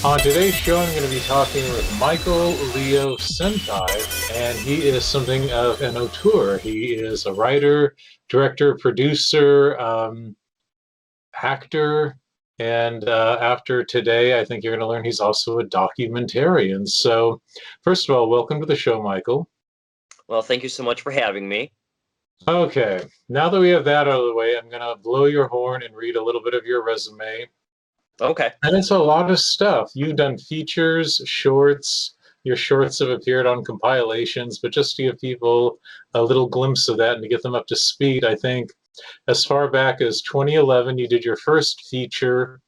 On today's show, I'm going to be talking with Michael Leo Centi, and he is something of an auteur. He is a writer, director, producer, actor, and after today, I think you're going to learn he's also a documentarian. So, first of all, welcome to the show, Michael. Well, thank you so much for having me. Okay, now that we have that out of the way, I'm going to blow your horn and read a little bit of your resume. Okay. And it's a lot of stuff. You've done features, shorts. Your shorts have appeared on compilations, but just to give people a little glimpse of that and to get them up to speed, I think as far back as 2011, you did your first feature,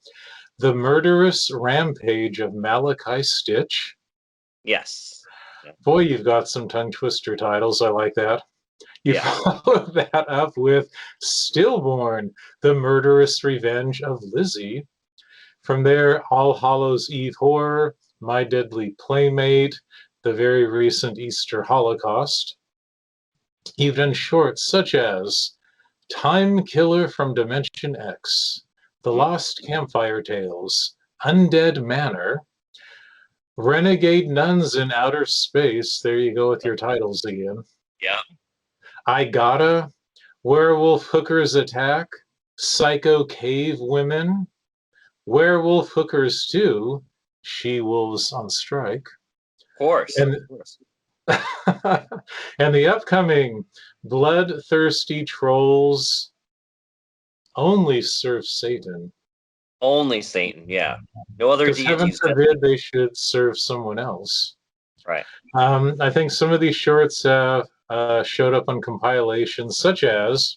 The Murderous Rampage of Malachi Stitch. Yes. Yeah. Boy, you've got some tongue twister titles. I like that. You Yeah. followed that up with Stillborn, The Murderous Revenge of Lizzie. From there, All Hallows Eve Horror, My Deadly Playmate, the very recent Easter Holocaust. You've done shorts such as Time Killer from Dimension X, The Mm. Lost Campfire Tales, Undead Manor, Renegade Nuns in Outer Space. There you go with your titles again. Yeah. I Gotta, Werewolf Hookers Attack, Psycho Cave Women, Werewolf Hookers 2, She Wolves on Strike, Of course. and Of course. and the upcoming Bloodthirsty Trolls Only Serve Satan. Only Satan. Yeah. No other Because heaven deities. forbid they should serve someone else. Right. I think some of these shorts have showed up on compilations, such as,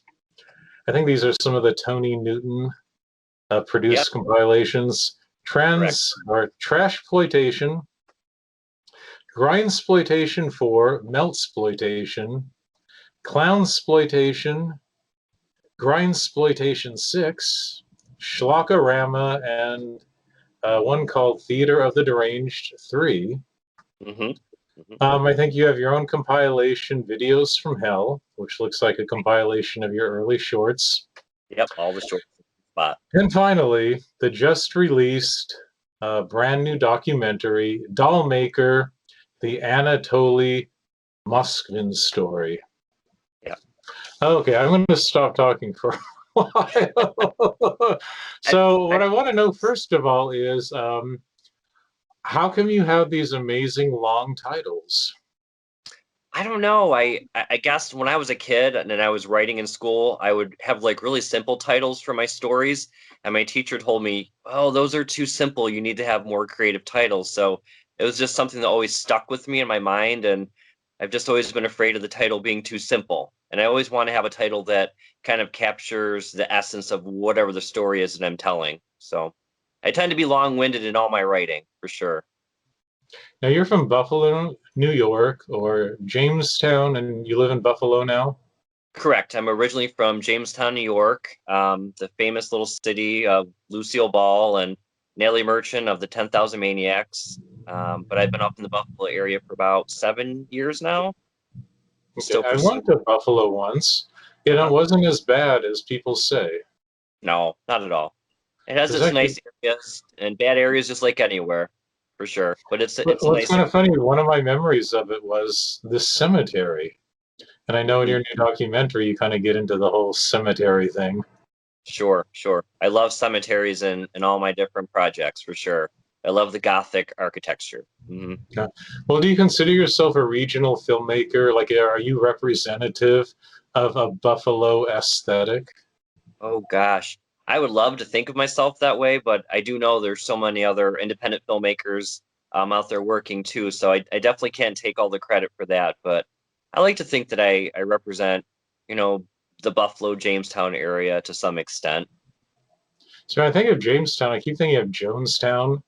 I think these are some of the Tony Newton Yep. produced compilations. Correct. Trashploitation, Grindsploitation 4, Meltsploitation, Clownsploitation, Grindsploitation 6, Schlockorama, and one called Theater of the Deranged 3. Mm-hmm. Mm-hmm. I think you have your own compilation, Videos from Hell, which looks like a compilation of your early shorts. Yep. All the short spot. And finally, the just released brand new documentary, Dollmaker, the Anatoly Moskvin Story. Yeah. Okay, I'm going to stop talking for a while. So, what I want to know first of all is how come you have these amazing long titles? I don't know. I guess when I was a kid and I was writing in school, I would have like really simple titles for my stories, and my teacher told me, "Oh, those are too simple. You need to have more creative titles." So it was just something that always stuck with me in my mind, and I've just always been afraid of the title being too simple. And I always want to have a title that kind of captures the essence of whatever the story is that I'm telling. So I tend to be long-winded in all my writing, for sure. Now, you're from Buffalo, New York, or Jamestown, and you live in Buffalo now? Correct. I'm originally from Jamestown, New York, the famous little city of Lucille Ball and Nellie Merchant of the 10,000 Maniacs. But I've been up in the Buffalo area for about 7 years now. Okay, Still I pursuing. went to Buffalo once, and it Uh-huh. wasn't as bad as people say. No, not at all. It has It's its actually, nice areas and bad areas, just like anywhere, for sure. But it's a what's nice kind area. of funny, one of my memories of it was this cemetery. And I know in Mhm. your new documentary, you kind of get into the whole cemetery thing. Sure, sure. I love cemeteries and all my different projects, for sure. I love the Gothic architecture. Yeah. Well, do you consider yourself a regional filmmaker? Like, are you representative of a Buffalo aesthetic? Oh gosh. I would love to think of myself that way, but I do know there's so many other independent filmmakers out there working too. So I definitely can't take all the credit for that. But I like to think that I represent, you know, the Buffalo, Jamestown area to some extent. So when I think of Jamestown, I keep thinking of Jonestown.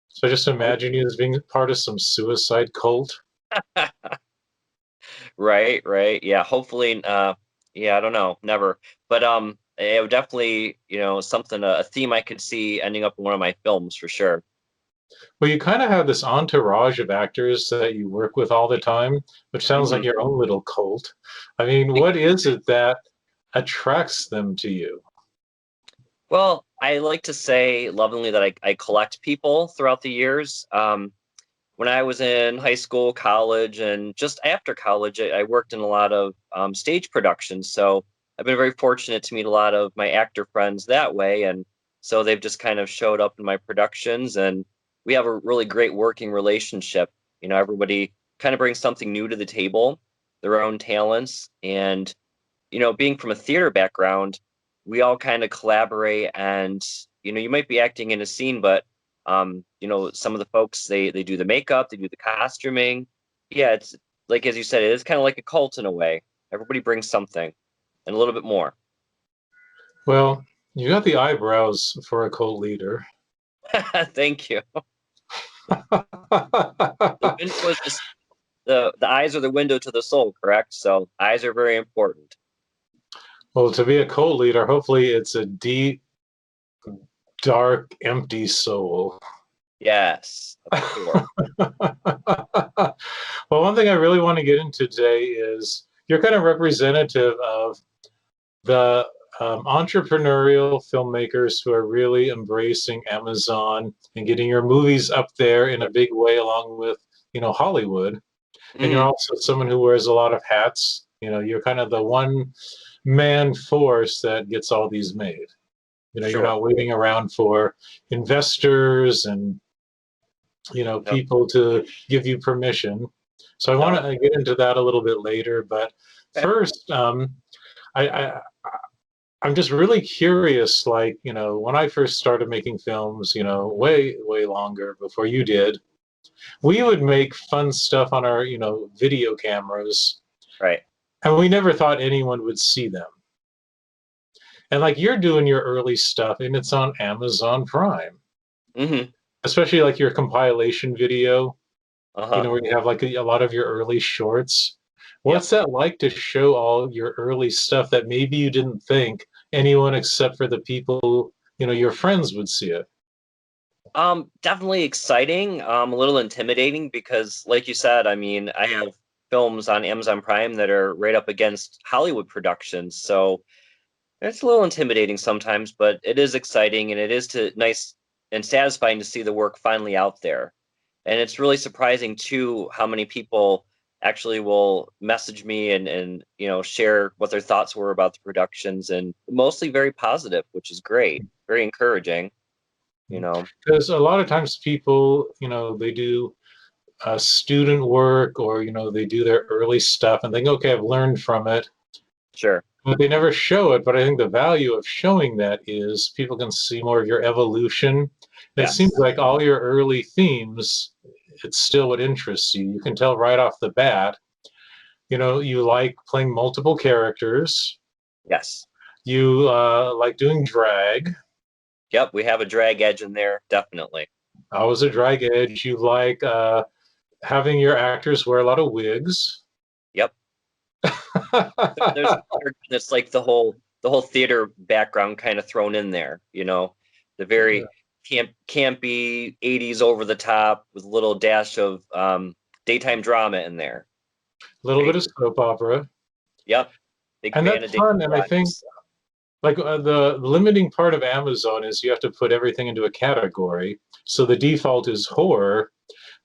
So I just Oh, imagine you as being part of some suicide cult. right, right. Yeah, hopefully yeah, I don't know, never. But it would definitely, something a theme I could see ending up in one of my films for sure. Well, you kind of have this entourage of actors that you work with all the time, which sounds like Mhm. your own little cult. I mean, what is it that attracts them to you? Well, I like to say lovingly that I collect people throughout the years. When I was in high school, college, and just after college, I worked in a lot of stage productions. So I've been very fortunate to meet a lot of my actor friends that way. And so they've just kind of showed up in my productions, and we have a really great working relationship. Everybody kind of brings something new to the table, their own talents. And being from a theater background, we all kind of collaborate. And you might be acting in a scene, but some of the folks they do the makeup, they do the costuming. Yeah, it's like as you said, it is kind of like a cult in a way. Everybody brings something and a little bit more. Well, you got the eyebrows for a cult leader. Thank you. The window is the eyes are the window to the soul, correct? So eyes are very important. Well, to be a cult leader, hopefully it's a deep, dark, empty soul. Yes, of course. Well, one thing I really want to get into today is you're kind of representative of the entrepreneurial filmmakers who are really embracing Amazon and getting your movies up there in a big way, along with Hollywood. And you're Hmm. also someone who wears a lot of hats. You're kind of the one man force that gets all these made. You're Sure. not waiting around for investors and Yep. people to give you permission. So I want No. to get into that a little bit later, but Okay. first, I, I I'm just really curious. Like when I first started making films, way longer before you did, we would make fun stuff on our video cameras, Right. and we never thought anyone would see them. And like you're doing your early stuff, and it's on Amazon Prime, Hmm. especially like your compilation video, Uh-huh. where you have like a lot of your early shorts. Yep. What's that like to show all your early stuff that maybe you didn't think anyone except for the people, your friends would see it? Definitely exciting. A little intimidating because, like you said, I mean, I have films on Amazon Prime that are right up against Hollywood productions, so it's a little intimidating sometimes, but it is exciting and it is to nice and satisfying to see the work finally out there. And it's really surprising too how many people actually will message me and share what their thoughts were about the productions, and mostly very positive, which is great, very encouraging, you know. Because a lot of times people, they do student work or, they do their early stuff and think, okay, I've learned from it. Sure. But they never show it. But I think the value of showing that is people can see more of your evolution. And it seems Yes. like all your early themes, it's still what interests you. You can tell right off the bat, you like playing multiple characters. Yes. You like doing drag. Yep, we have a drag edge in there, definitely. I was a drag edge. You like having your actors wear a lot of wigs. Yep. There's it's like the whole theater background kind of thrown in there, the very campy 80s over the top with a little dash of daytime drama in there. A little bit Right? of soap opera. Yep. Big And fan of that's David fun. And I think Watts. like the limiting part of Amazon is you have to put everything into a category. So the default is horror,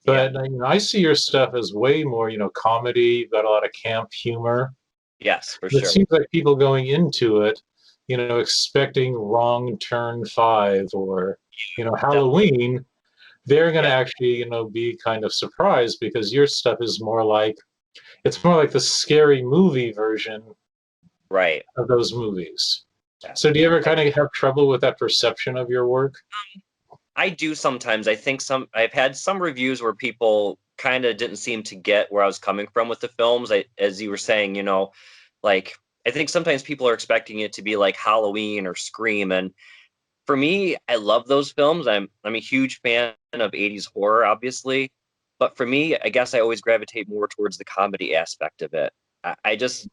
Yeah. but I see your stuff as way more, comedy. You've got a lot of camp humor. Yes, for It sure. seems like people going into it, expecting Wrong Turn 5 or, Definitely. Halloween, they're going to Yep. actually, be kind of surprised because your stuff is more like, it's more like the scary movie version Right. of those movies. Yeah. So do you ever kind of have trouble with that perception of your work? I do sometimes. I think I've had some reviews where people kind of didn't seem to get where I was coming from with the films. As you were saying, like I think sometimes people are expecting it to be like Halloween or Scream, and for me, I love those films. I'm a huge fan of 80s horror, obviously, but for me, I guess I always gravitate more towards the comedy aspect of it. I just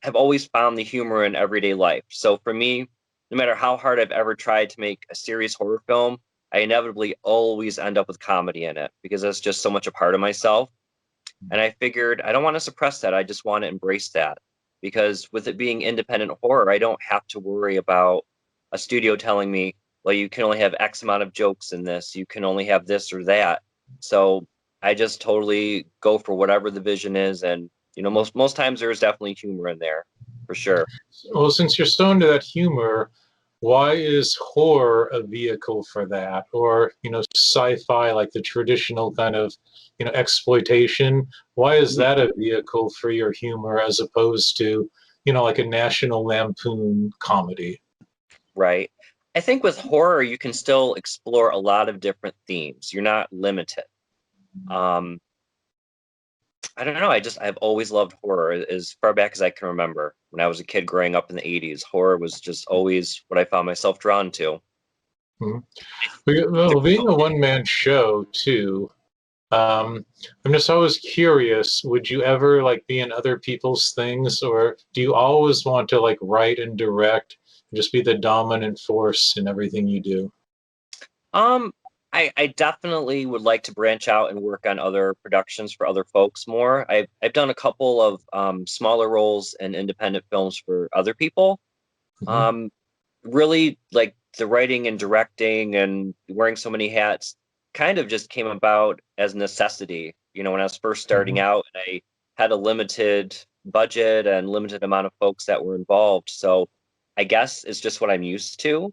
have always found the humor in everyday life. So for me, no matter how hard I've ever tried to make a serious horror film, I inevitably always end up with comedy in it because that's just so much a part of myself. And I figured I don't want to suppress that. I just want to embrace that because with it being independent horror, I don't have to worry about a studio telling me, well, you can only have X amount of jokes in this, you can only have this or that. So I just totally go for whatever the vision is, and most times there is definitely humor in there, for sure. Well, since you're so into that humor, why is horror a vehicle for that? Or, sci-fi, like the traditional kind of, exploitation? Why is that a vehicle for your humor as opposed to, like a National Lampoon comedy? Right. I think with horror, you can still explore a lot of different themes. You're not limited. Um, I don't know. I've always loved horror as far back as I can remember. When I was a kid growing up in the 80s, horror was just always what I found myself drawn to. Mhm. Well, being a one-man show too, um, I'm just always curious, would you ever like be in other people's things, or do you always want to like write and direct and just be the dominant force in everything you do? Um, I definitely would like to branch out and work on other productions for other folks more. I've done a couple of smaller roles in independent films for other people. Mhm. Um, Really like the writing and directing and wearing so many hats kind of just came about as necessity. When I was first starting Mhm. out, and I had a limited budget and limited amount of folks that were involved. So I guess it's just what I'm used to.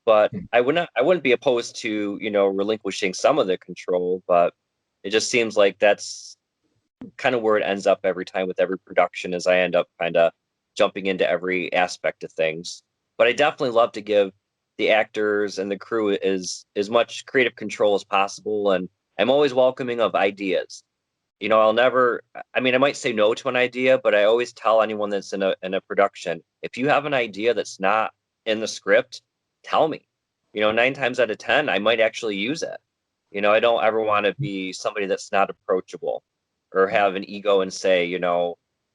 But I wouldn't be opposed to, relinquishing some of the control, but it just seems like that's kind of where it ends up every time with every production is I end up kind of jumping into every aspect of things. But I definitely love to give the actors and the crew as much creative control as possible, and I'm always welcoming of ideas. I'll never, I mean, I might say no to an idea, but I always tell anyone that's in a production, if you have an idea that's not in the script, tell me. 9 times out of 10, I might actually use it. I don't ever want to be somebody that's not approachable or have an ego and say,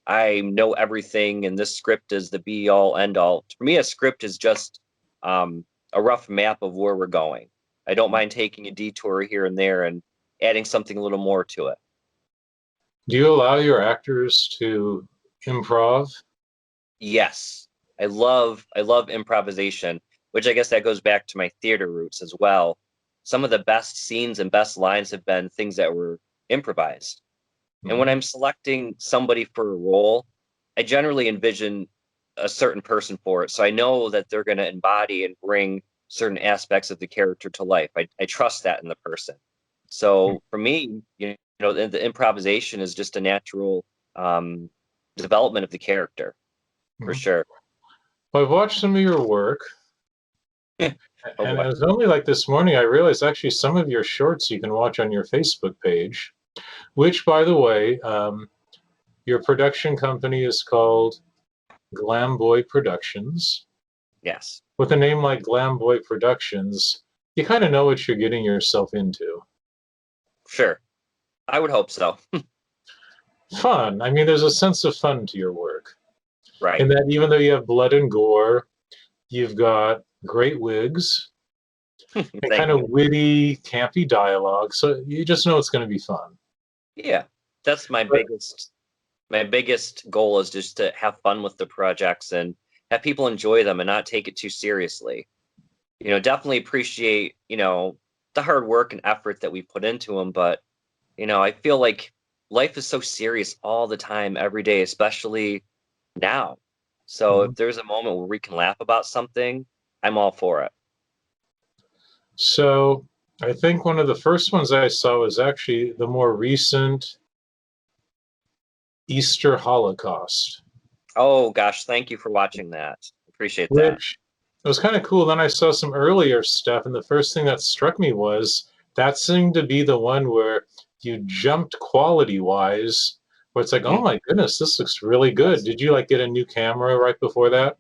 I know everything and this script is the be all end all. For me, a script is just a rough map of where we're going. I don't mind taking a detour here and there and adding something a little more to it. Do you allow your actors to improv? Yes, I love improvisation, which I guess that goes back to my theater roots as well. Some of the best scenes and best lines have been things that were improvised. And when Mhm. I'm selecting somebody for a role, I generally envision a certain person for it. So I know that they're going to embody and bring certain aspects of the character to life. I trust that in the person. So for me, the improvisation is just a natural um, development of the character for Mhm. sure. Well, I've watched some of your work, Oh and boy. it was only like this morning I realized actually some of your shorts you can watch on your Facebook page, which, by the way, your production company is called Glamboy Productions. Yes, With a name like Glamboy Productions, you kind of know what you're getting yourself into. sure. I would hope so. Fun. I mean, there's a sense of fun to your work. Right. And that even though you have blood and gore, you've got great wigs and Thank kind of you. witty, campy dialogue. So you just know it's going to be fun. Yeah. That's But my biggest goal is just to have fun with the projects and have people enjoy them and not take it too seriously. Definitely appreciate, the hard work and effort that we put into them, but I feel like life is so serious all the time, every day, especially now. So mhm. if there's a moment where we can laugh about something, I'm all for it. So I think one of the first ones I saw was actually the more recent Easter Holocaust, Oh gosh, thank you for watching that. Appreciate that. which it was kind of cool. Then I saw some earlier stuff, and the first thing that struck me was that seemed to be the one where you jumped quality wise, where it's like, oh Mhm. my goodness, this looks really good. Yes. Did you like get a new camera right before that?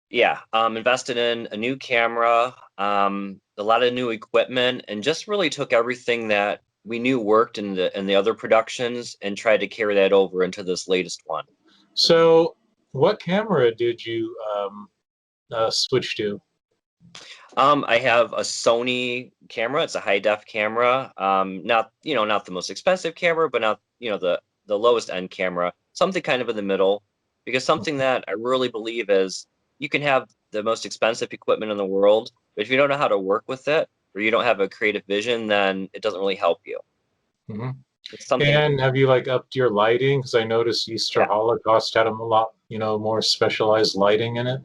Yeah, invested in a new camera, a lot of new equipment, and just really took everything that we knew worked in the other productions and tried to carry that over into this latest one. So, what camera did you switch to? I have a Sony camera. It's a high def camera. Not the most expensive camera, but not the lowest end camera. Something kind of in the middle, because something that I really believe is you can have the most expensive equipment in the world, but if you don't know how to work with it or you don't have a creative vision, then it doesn't really help you. Hmm. It's something, And have you like upped your lighting? Because I noticed Easter yeah, Holocaust had a lot, more specialized lighting in it.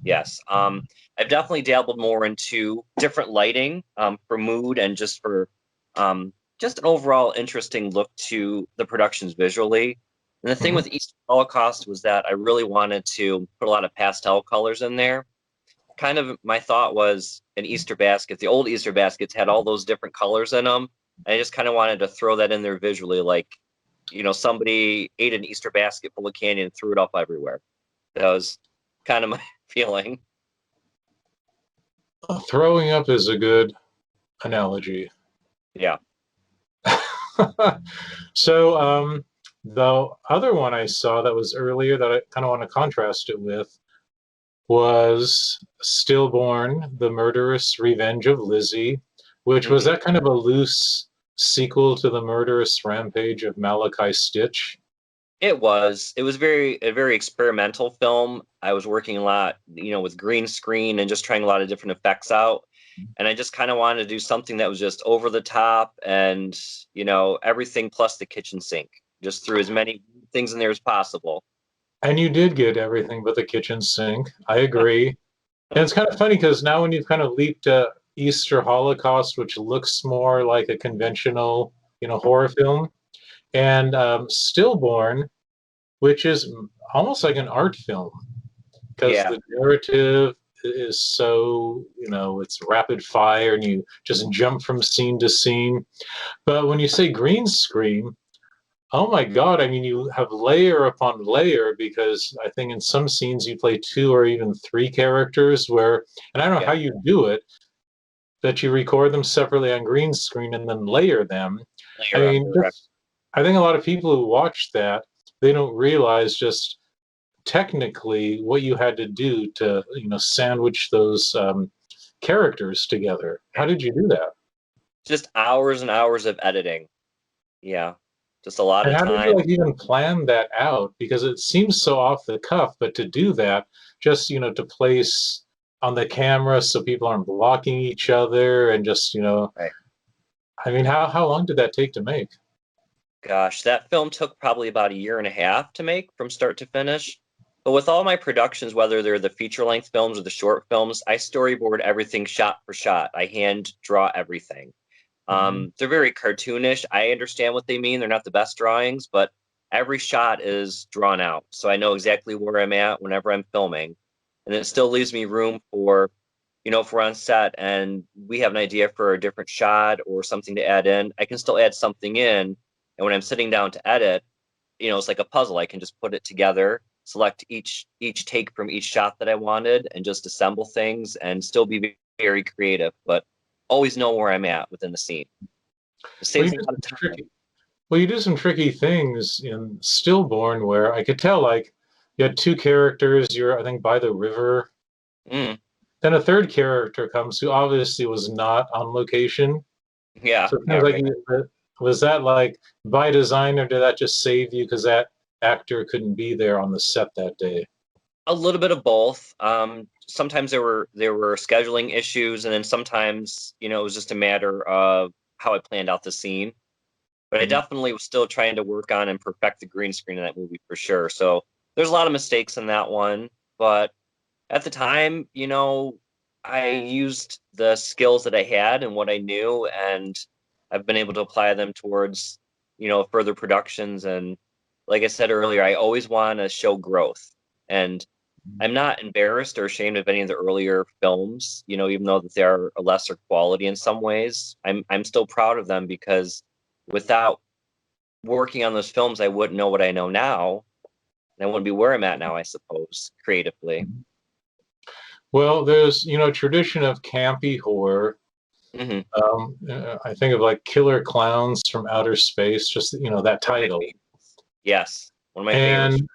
yes. I've definitely dabbled more into different lighting for mood and just an overall interesting look to the productions visually. And the thing Hmm. with Easter Holocaust was that I really wanted to put a lot of pastel colors in there. Kind of my thought was an Easter basket. The old Easter baskets had all those different colors in them. And I just kind of wanted to throw that in there visually, like, somebody ate an Easter basket full of candy and threw it up everywhere. That was kind of my feeling. Throwing up is a good analogy. Yeah. So, the other one I saw that was earlier that I kind of want to contrast it with was Stillborn, The Murderous Revenge of Lizzie, which was Hmm. that kind of a loose sequel to the murderous rampage of Malachi Stitch. It was. It was a very experimental film. I was working a lot, with green screen and just trying a lot of different effects out. And I just kind of wanted to do something that was just over the top and, everything plus the kitchen sink. Just threw as many things in there as possible. And you did get everything but the kitchen sink. I agree. And it's kind of funny because now when you've kind of leaped to Easter Holocaust, which looks more like a conventional, horror film, and Stillborn, which is almost like an art film because Yeah. the narrative is so, it's rapid fire and you just jump from scene to scene. But when you say green screen, oh my God, I mean, you have layer upon layer because I think in some scenes you play two or even three characters where, and I don't know Yeah. how you do it, that you record them separately on green screen and then layer them. I Layer mean, under. I think a lot of people who watch that, they don't realize just technically what you had to do to, sandwich those characters together. How did you do that? Just hours and hours of editing. Yeah. Just a lot And of how did you time. like even plan that out? Because it seems so off the cuff, but to do that, just to place on the camera so people aren't blocking each other and just, Right. I mean, how long did that take to make? Gosh, that film took probably about a year and a half to make from start to finish. But with all my productions, whether they're the feature length films or the short films, I storyboard everything shot for shot. I hand draw everything. Mhm. They're very cartoonish. I understand what they mean. They're not the best drawings, but every shot is drawn out. So I know exactly where I'm at whenever I'm filming. And it still leaves me room for, if we're on set and we have an idea for a different shot or something to add in, I can still add something in. And when I'm sitting down to edit, it's like a puzzle. I can just put it together, select each take from each shot that I wanted, and just assemble things and still be very creative, but always know where I'm at within the scene. It Well, saves you a do lot of some time. tricky. Well, you do some tricky things in Stillborn where I could tell, like, you had two characters. You're, I think, by the river. Mm, Then a third character comes who obviously was not on location. yeah, So it yeah, seems like right. was that like by design, or did that just save you because that actor couldn't be there on the set that day? A little bit of both. Sometimes there were scheduling issues, and then sometimes it was just a matter of how I planned out the scene. But I Mhm. definitely was still trying to work on and perfect the green screen in that movie for sure. So there's a lot of mistakes in that one, but at the time, I used the skills that I had and what I knew, and I've been able to apply them towards, further productions. And like I said earlier, I always want to show growth. And I'm not embarrassed or ashamed of any of the earlier films, even though that they are a lesser quality in some ways. I'm still proud of them because without working on those films, I wouldn't know what I know now, and I wouldn't be where I'm at now, I suppose, creatively. Well, there's tradition of campy horror. Hmm. I think of like Killer Clowns from Outer Space, just that One of my title. favorites. Yes, one of my favorites. And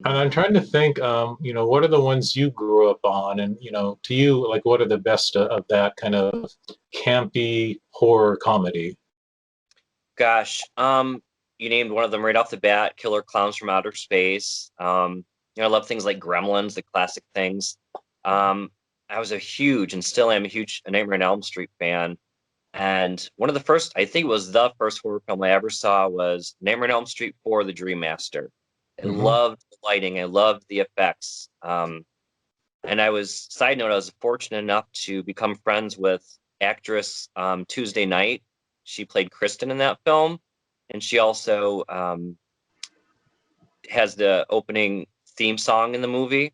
Mhm. I'm trying to think, what are the ones you grew up on, and to you, like, what are the best of that kind of campy horror comedy? Gosh, you named one of them right off the bat, Killer Clowns from Outer Space. I love things like Gremlins, the classic things. Um, I was a huge, and still am a huge Nightmare on Elm Street fan. And one of the first, I think it was the first horror film I ever saw was Nightmare on Elm Street 4, The Dream Master. I Hmm. loved the lighting. I loved the effects. And side note, I was fortunate enough to become friends with actress Tuesday Knight. She played Kristen in that film. And she also has the opening theme song in the movie.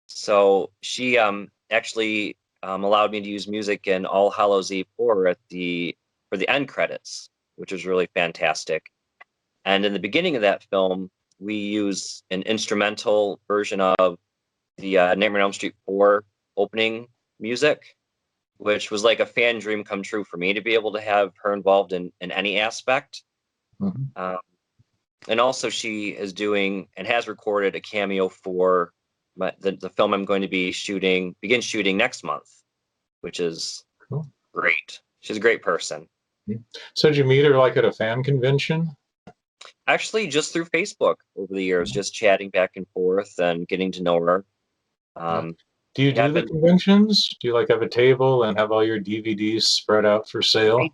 So she actually allowed me to use music in All Hallows Eve 4 for the end credits, which was really fantastic. And in the beginning of that film, we use an instrumental version of the Nightmare on Elm Street 4 opening music, which was like a fan dream come true for me to be able to have her involved in any aspect. Hmm. Um, and also, she is doing and has recorded a cameo for the film I'm going to begin shooting next month, which is Cool. great. She's a great person. So did you meet her like at a fan convention? Actually, just through Facebook over the years, just chatting back and forth and getting to know her. Uh, Um, do you yeah, do the conventions? Do you like have a table and have all your DVDs spread out for I sale?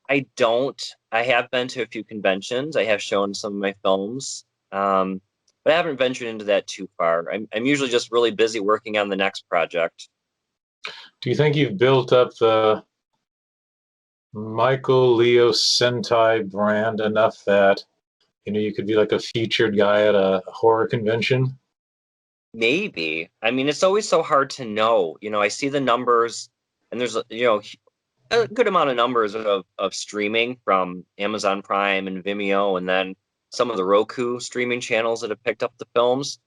I don't. I have been to a few conventions. I have shown some of my films, but I haven't ventured into that too far. I'm usually just really busy working on the next project. Do you think you've built up the Michael Leo Centi brand enough that you could be like a featured guy at a horror convention? Maybe. I mean, it's always so hard to know. I see the numbers, and there's a good amount of numbers of streaming from Amazon Prime and Vimeo, and then some of the Roku streaming channels that have picked up the films.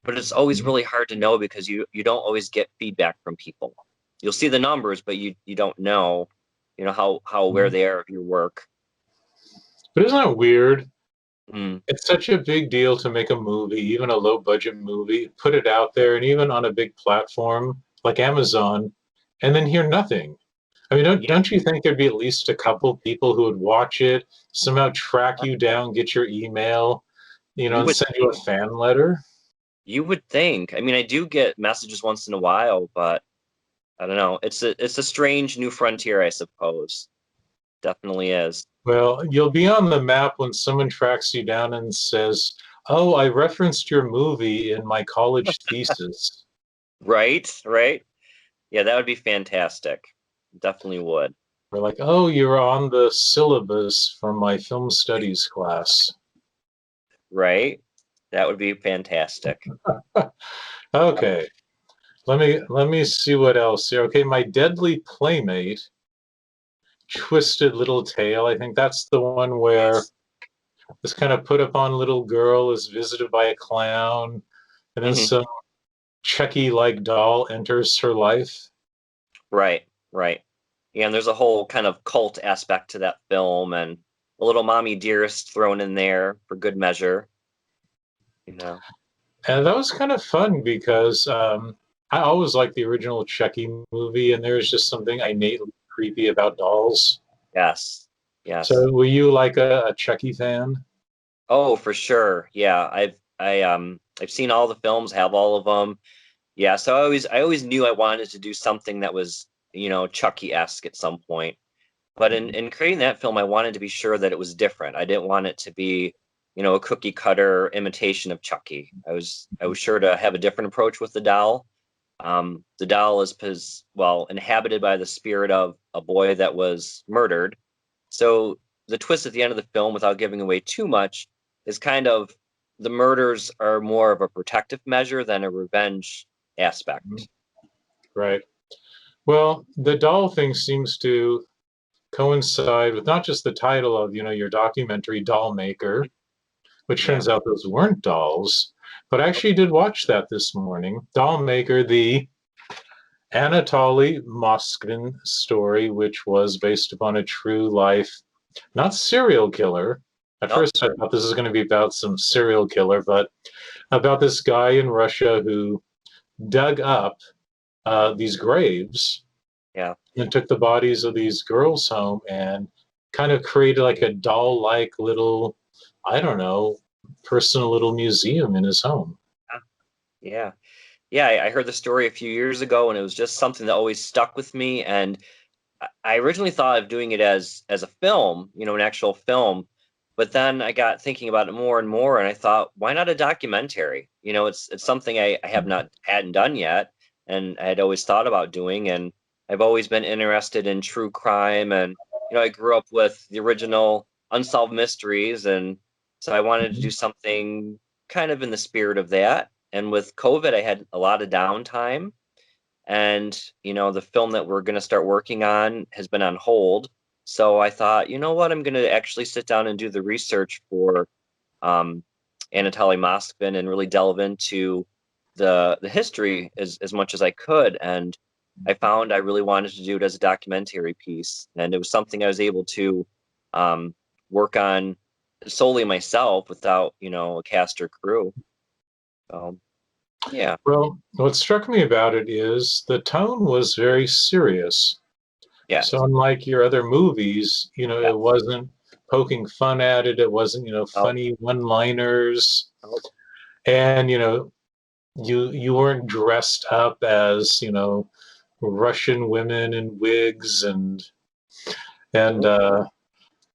But it's always Mhm. really hard to know because you don't always get feedback from people. You'll see the numbers, but you don't know, how aware they are of your work. But isn't that weird? Mm, It's such a big deal to make a movie, even a low budget movie, put it out there, and even on a big platform like Amazon, and then hear nothing. I mean, don't yeah, don't you think there'd be at least a couple people who would watch it, somehow track you down, get your email, you and would send you a fan letter? you would think. I mean, I do get messages once in a while, but I don't know. It's a strange new frontier, I suppose. Definitely is. Well, you'll be on the map when someone tracks you down and says, "Oh, I referenced your movie in my college thesis." Right, right. Yeah, that would be fantastic. Definitely would. We're like, "Oh, you're on the syllabus for my film studies class." Right? That would be fantastic. Okay, let me see what else here. Okay, my Deadly Playmate, Twisted Little Tale. I think that's the one where Yes. this kind of put upon little girl is visited by a clown, and then Hmm. some Chucky-like doll enters her life. Right, right. Yeah, and there's a whole kind of cult aspect to that film and a little mommy dearest thrown in there for good measure, you know. And that was kind of fun because I always liked the original Chucky movie, and there's just something innately creepy about dolls. Yes. Yes. So, were you like a Chucky fan? Oh, for sure. Yeah, I've seen all the films, have all of them. Yeah, so I always knew I wanted to do something that was, Chucky-esque at some point. But in creating that film, I wanted to be sure that it was different. I didn't want it to be, a cookie cutter imitation of Chucky. I was sure to have a different approach with the doll. The doll is inhabited by the spirit of a boy that was murdered. So the twist at the end of the film, without giving away too much, is kind of the murders are more of a protective measure than a revenge Mhm. aspect. Right. Well, the doll thing seems to coincide with not just the title of, your documentary Dollmaker, which Yeah. turns out those weren't dolls, but I actually did watch that this morning. Dollmaker, the Anatoly Moskvin story, which was based upon a true life, not serial killer. At Nope. first, I thought this was going to be about some serial killer, but about this guy in Russia who dug up these graves Yeah. and took the bodies of these girls home and kind of created like a doll like little, I don't know, personal little museum in his home. Yeah. Yeah, I heard the story a few years ago, and it was just something that always stuck with me. And I originally thought of doing it as a film, an actual film, but then I got thinking about it more and more, and I thought, why not a documentary? It's something I have not hadn't done yet, and I had always thought about doing, and I've always been interested in true crime, and I grew up with the original Unsolved Mysteries, and so I wanted to do something kind of in the spirit of that. And with COVID, I had a lot of downtime, and the film that we're going to start working on has been on hold. So I thought, you know what, I'm going to actually sit down and do the research for um, Anatoly Moskvin and really delve into the history as much as I could. And I found I really wanted to do it as a documentary piece, and it was something I was able to um, work on solely myself without a cast or crew. So yeah. Well, what struck me about it is the tone was very serious. So Yes. unlike your other movies, it Yes. wasn't poking fun at it. It wasn't, Oh, funny one-liners. oh, And, you weren't dressed up as, Russian women in wigs and oh,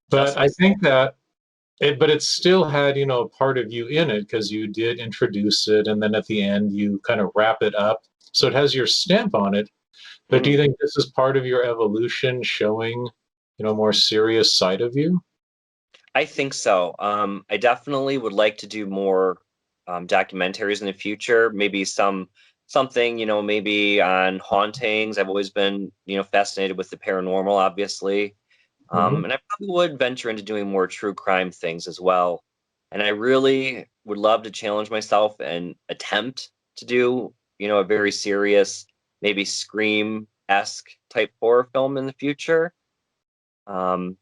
but just I myself. think that but it still had, a part of you in it because you did introduce it and then at the end you kind of wrap it up. So it has your stamp on it. But do Mhm. you think this is part of your evolution showing, more serious side of you? I think so. I definitely would like to do more documentaries in the future. Maybe something, maybe on hauntings. I've always been, fascinated with the paranormal, obviously. Hmm. And I probably would venture into doing more true crime things as well. And I really would love to challenge myself and attempt to do, a very serious, maybe Scream-esque type horror film in the future. Um,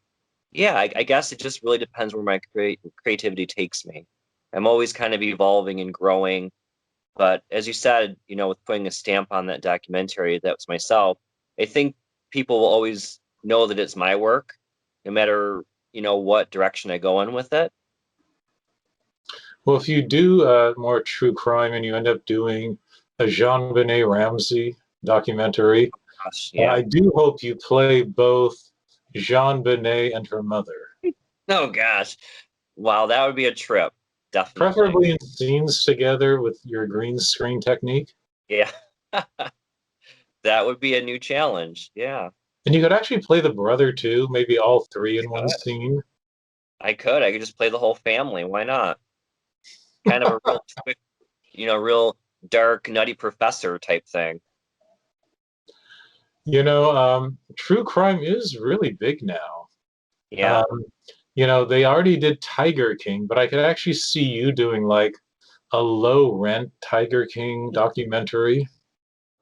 yeah, I guess it just really depends where my creativity takes me. I'm always kind of evolving and growing, but as you said, with putting a stamp on that documentary, that was myself. I think people will always know that it's my work, no matter what direction I go in with it. Well, if you do more true crime and you end up doing a Jean Benet Ramsey documentary, Gosh, yeah. I do hope you play both Jean Benet and her mother, Oh gosh, wow, that would be a trip, definitely. preferably in scenes together with your green screen technique. Yeah, that would be a new challenge. Yeah, And you could actually play the brother too, maybe all three in one good. scene. I could. I could just play the whole family. Why not? Kind of a real quick, real dark, nutty professor type thing. True crime is really big now. Yeah, Um, they already did Tiger King, but I could actually see you doing like a low rent Tiger King documentary.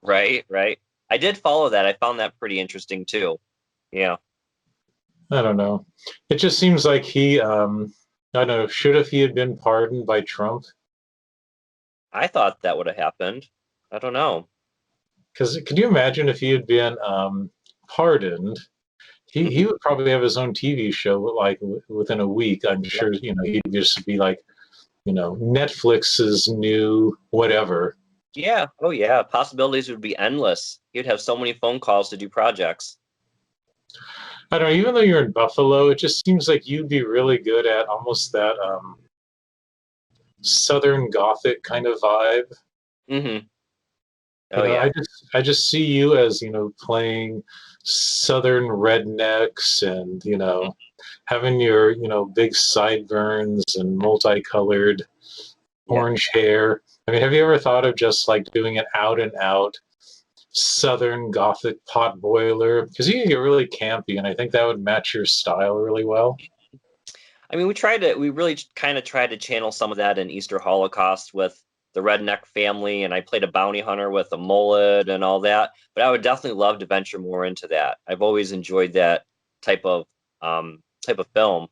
right, right. I did follow that. I found that pretty interesting too. Yeah, I don't know. It just seems like I don't know, should have he had been pardoned by Trump? I thought that would have happened. I don't know. Because could you imagine if he had been pardoned? He Hmm. would probably have his own TV show like within a week. I'm Yeah, sure, he'd just be like, Netflix's new whatever. yeah. Oh, yeah. Possibilities would be endless. You'd have so many phone calls to do projects. I don't know, even though you're in Buffalo, it just seems like you'd be really good at almost that Southern Gothic kind of vibe. Hmm. Oh, I yeah. just see you as, playing Southern rednecks and, having your, big sideburns and multicolored Yeah. orange hair. I mean, have you ever thought of just like doing an out and out Southern Gothic pot boiler? Because you can get really campy, and I think that would match your style really well. I mean, we really kind of tried to channel some of that in Easter Holocaust with the redneck family, and I played a bounty hunter with a mullet and all that. But I would definitely love to venture more into that. I've always enjoyed that type of type of film.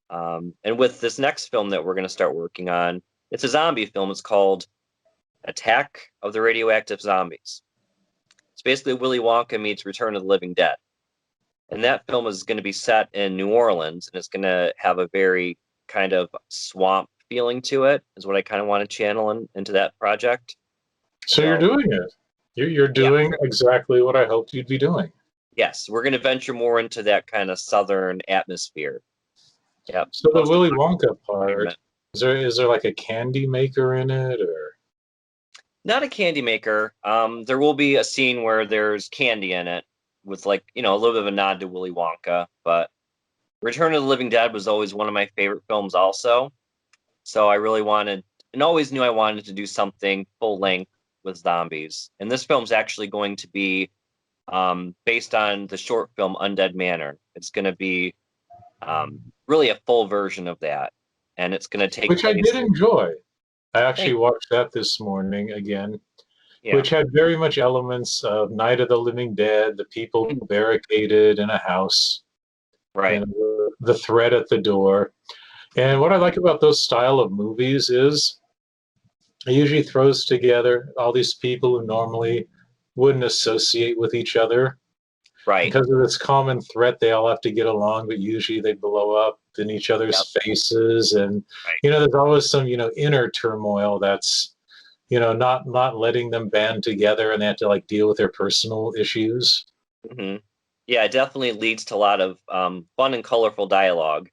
And with this next film that we're going to start working on, it's a zombie film. It's called Attack of the Radioactive Zombies. It's basically Willy Wonka meets Return of the Living Dead. And that film is going to be set in New Orleans, and it's going to have a very kind of swamp feeling to it, is what I kind of want to channel into that project. So you're So doing it. You're yeah, doing exactly what I hoped you'd be doing. yes, we're going to venture more into that kind of southern atmosphere. Yep, So the Willy Wonka part, post-environment. is there like a candy maker in it, or? Not a candy maker. There will be a scene where there's candy in it with like, a little bit of a nod to Willy Wonka, but Return of the Living Dead was always one of my favorite films also. So I really wanted and always knew I wanted to do something full length with zombies. And this film's actually going to be based on the short film Undead Manor. It's going to be really a full version of that. And it's going to take Which I place. did enjoy. I actually Thank watched that this morning again, Yeah. which had very much elements of Night of the Living Dead, the people barricaded in a house, Right. and the threat at the door. And what I like about those style of movies is it usually throws together all these people who normally wouldn't associate with each other. Right. Because of this common threat, they all have to get along, but usually they blow up in each Yep. other's faces. And, Right. there's always some, inner turmoil that's, not letting them band together, and they have to like deal with their personal issues. hmm Yeah, it definitely leads to a lot of fun and colorful dialogue,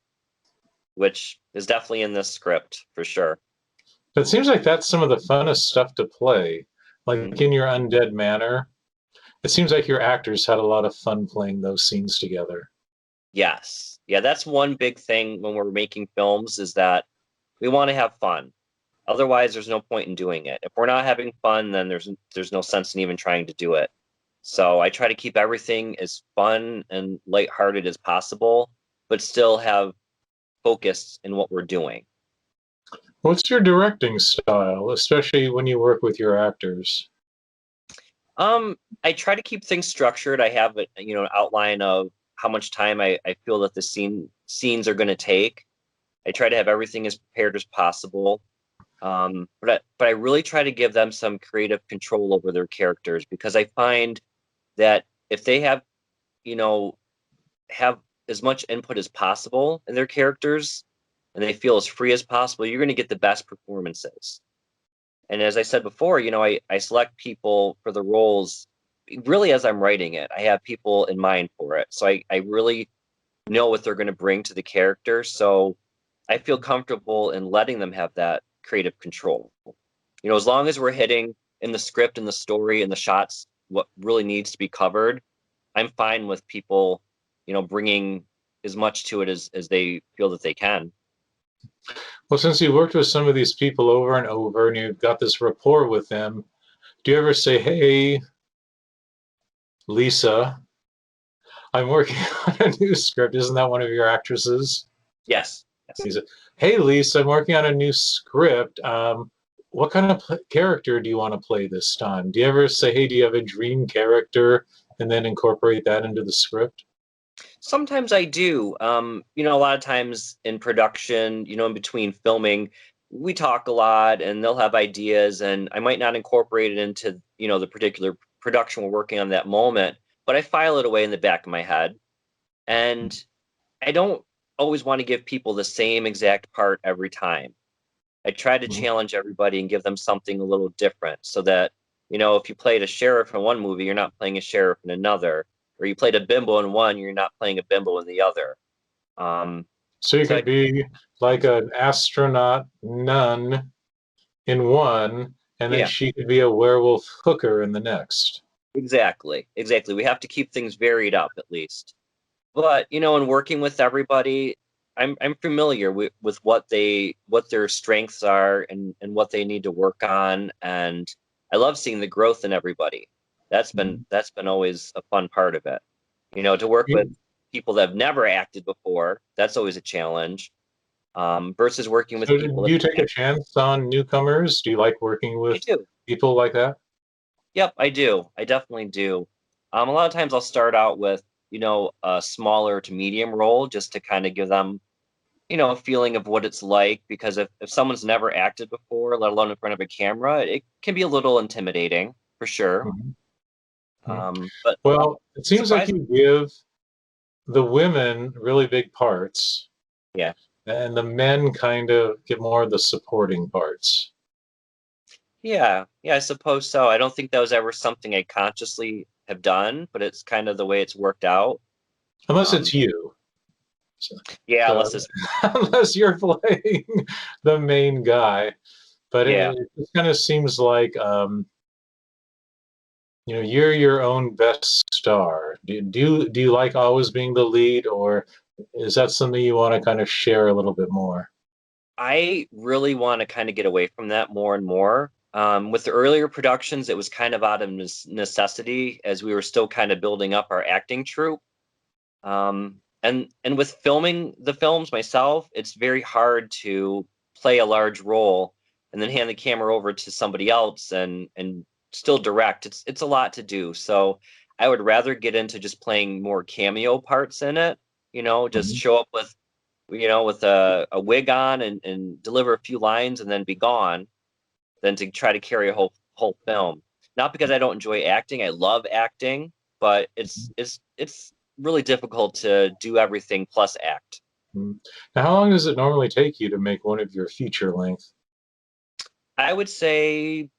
which is definitely in this script for sure. But it seems like that's some of the funnest stuff to play. Like Mhm. in your Undead Manor, it seems like your actors had a lot of fun playing those scenes together. Yes. Yeah, that's one big thing when we're making films is that we want to have fun. Otherwise, there's no point in doing it. If we're not having fun, then there's no sense in even trying to do it. So I try to keep everything as fun and lighthearted as possible, but still have focus in what we're doing. What's your directing style, especially when you work with your actors? I try to keep things structured. I have an outline of how much time I feel that the scenes are going to take. I try to have everything as prepared as possible. But I really try to give them some creative control over their characters because I find that if they you know, have as much input as possible in their characters and they feel as free as possible, you're going to get the best performances. And as I said before, I select people for the roles really as I'm writing it. I have people in mind for it. So I really know what they're going to bring to the character. So I feel comfortable in letting them have that creative control. As long as we're hitting in the script and the story and the shots what really needs to be covered, I'm fine with people, bringing as much to it as they feel that they can. Well, since you worked with some of these people over and over and you've got this rapport with them, do you ever say, "Hey, Lisa, I'm working on a new script"? Isn't that one of your actresses? Yes. Yes. Lisa, "Hey, Lisa, I'm working on a new script. What kind of character do you want to play this time?" Do you ever say, "Hey, do you have a dream character," and then incorporate that into the script? Sometimes I do. A lot of times in production, in between filming, we talk a lot and they'll have ideas and I might not incorporate it into, the particular production we're working on that moment, but I file it away in the back of my head. And I don't always want to give people the same exact part every time. I try to Mhm. challenge everybody and give them something a little different so that, if you played a sheriff in one movie, you're not playing a sheriff in another, or you played a bimbo in one, you're not playing a bimbo in the other. Um, So you so could be like an astronaut nun in one, and then yeah, she could be a werewolf hooker in the next. exactly. We have to keep things varied up at least. But in working with everybody, I'm familiar with what their strengths are and what they need to work on, and I love seeing the growth in everybody. That's been always a fun part of it. To work with people that have never acted before, that's always a challenge. Versus working with So do people that you take a chance on newcomers? Do you like working I with do. people like that? Yep, I do. I definitely do. A lot of times I'll start out with, a smaller to medium role just to kind of give them, a feeling of what it's like. Because if someone's never acted before, let alone in front of a camera, it can be a little intimidating for sure. Mhm. Mhm. But Well, it seems like surprisingly, you give the women really big parts, yeah. and the men kind of get more of the supporting parts. Yeah, I suppose so. I don't think that was ever something I consciously have done, but it's kind of the way it's worked out. Unless Um, it's you. So, yeah, so unless it's unless you're playing the main guy. But yeah. it kind of seems like you're your own best star. Do you like always being the lead, or is that something you want to kind of share a little bit more? I really want to kind of get away from that more and more. With the earlier productions, it was kind of out of necessity as we were still kind of building up our acting troupe. And with filming the films myself, it's very hard to play a large role and then hand the camera over to somebody else and still direct. It's a lot to do. So I would rather get into just playing more cameo parts in it, just Mhm. show up with a wig on and deliver a few lines and then be gone than to try to carry a whole film. Not because I don't enjoy acting, I love acting, but it's really difficult to do everything plus act. Mhm. Now, how long does it normally take you to make one of your feature length? I would say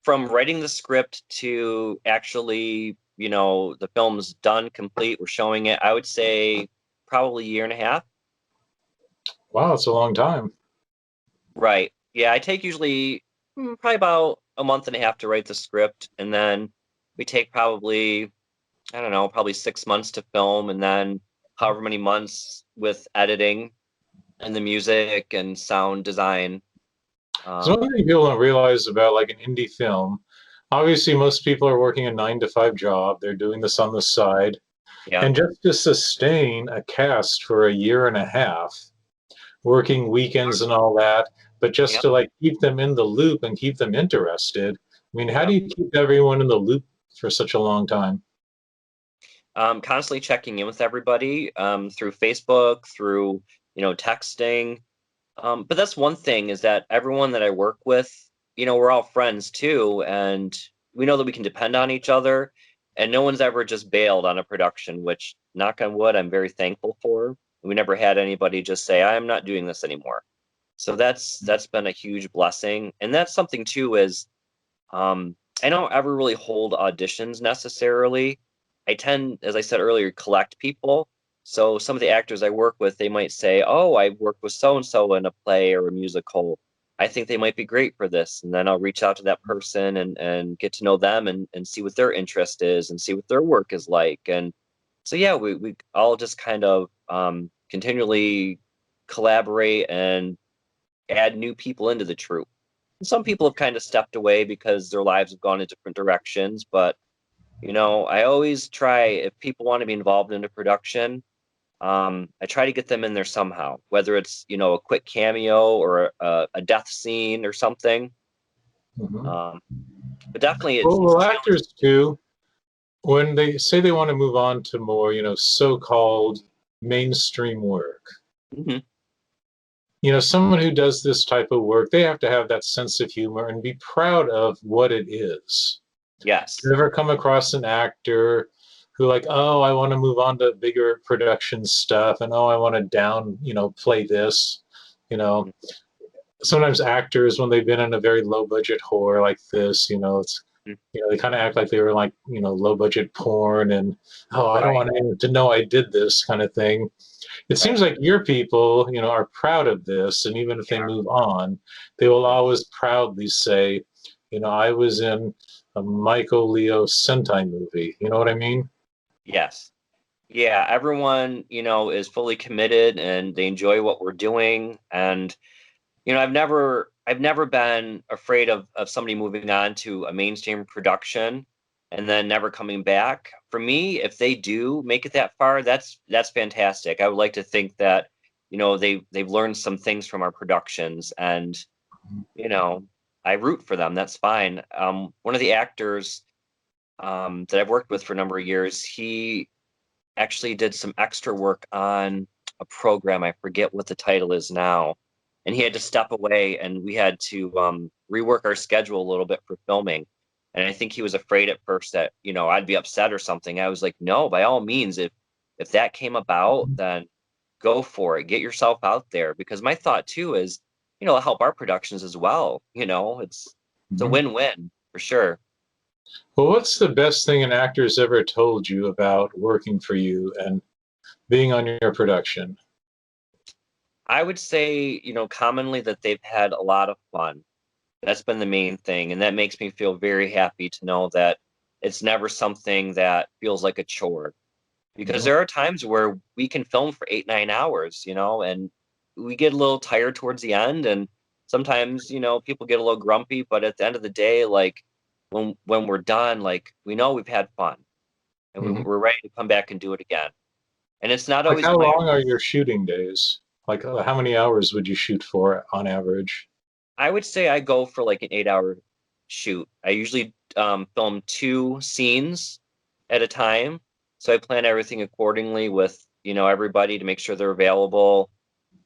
from writing the script to actually, the film's done, complete, we're showing it, I would say probably a year and a half. Wow, it's a long time. Right. Yeah, I take usually probably about a month and a half to write the script, and then we take probably, I don't know, probably 6 months to film, and then however many months with editing and the music and sound design. So Um, one thing people don't realize about like an indie film, obviously most people are working a 9 to 5 job. They're doing this on the side. yeah, And just to sustain a cast for a year and a half, working weekends and all that, but just yeah, to like keep them in the loop and keep them interested. I mean, how yeah. do you keep everyone in the loop for such a long time? Constantly checking in with everybody through Facebook, through texting. But that's one thing is that everyone that I work with, we're all friends too, and we know that we can depend on each other, and no one's ever just bailed on a production, which, knock on wood, I'm very thankful for. We never had anybody just say, I'm not doing this anymore. So that's been a huge blessing. And that's something too is I don't ever really hold auditions necessarily. I tend, as I said earlier, collect people. So some of the actors I work with, they might say, "Oh, I worked with so and so in a play or a musical. I think they might be great for this." And then I'll reach out to that person and get to know them and see what their interest is and see what their work is like. And so yeah, we all just kind of continually collaborate and add new people into the troupe. Some people have kind of stepped away because their lives have gone in different directions, but I always try if people want to be involved in a production, I try to get them in there somehow, whether it's a quick cameo or a death scene or something. Mhm. Um, but definitely, it's Well, challenging. actors too, when they say they want to move on to more, so-called mainstream work, Hmm. someone who does this type of work, they have to have that sense of humor and be proud of what it is. Yes. You ever come across an actor who like, oh, I want to move on to bigger production stuff, and oh, I want to play this, you know? Mhm. Sometimes actors, when they've been in a very low budget horror like this, they kind of act like they were like, low budget porn, and oh, I don't Right. want anyone to know I did this kind of thing. It Right. seems like your people, are proud of this, and even if They they are. move on, they will Mhm. always proudly say, I was in a Michael Leo Centi movie. You know what I mean? Yes. Yeah. Everyone, is fully committed and they enjoy what we're doing. And I've never been afraid of somebody moving on to a mainstream production and then never coming back. For me, if they do make it that far, that's fantastic. I would like to think that, they've learned some things from our productions and, you know, I root for them. That's fine. One of the actors that I've worked with for a number of years, he actually did some extra work on a program. I forget what the title is now. And he had to step away and we had to rework our schedule a little bit for filming. And I think he was afraid at first that, I'd be upset or something. I was like, no, by all means, if that came about, then go for it. Get yourself out there. Because my thought too is, help our productions as well. It's It's a Mhm. win-win for sure. Well, what's the best thing an actor's ever told you about working for you and being on your production? I would say, commonly that they've had a lot of fun. That's been the main thing, and that makes me feel very happy to know that it's never something that feels like a chore. Because Mhm. there are times where we can film for 8, 9 hours, and we get a little tired towards the end, and sometimes, people get a little grumpy, but at the end of the day, like when we're done, like we know we've had fun and Mhm. we're ready to come back and do it again. And it's not Like, always how long are glamorous. your shooting days? Like, how many hours would you shoot for on average? I would say I go for like an 8 hour shoot. I usually film 2 scenes at a time. So I plan everything accordingly with, everybody to make sure they're available.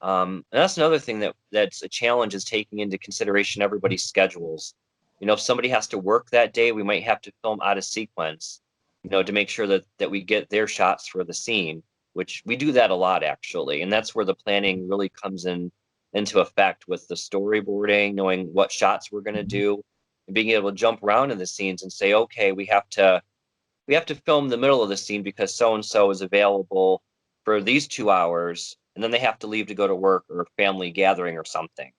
And that's another thing that's a challenge is taking into consideration everybody's schedules. If somebody has to work that day, we might have to film out of sequence, to make sure that we get their shots for the scene, which we do that a lot actually. And that's where the planning really comes into effect with the storyboarding, knowing what shots we're going to Mhm. do, and being able to jump around in the scenes and say, okay, we have to film the middle of the scene because so and so is available for these 2 hours, and then they have to leave to go to work or a family gathering or something.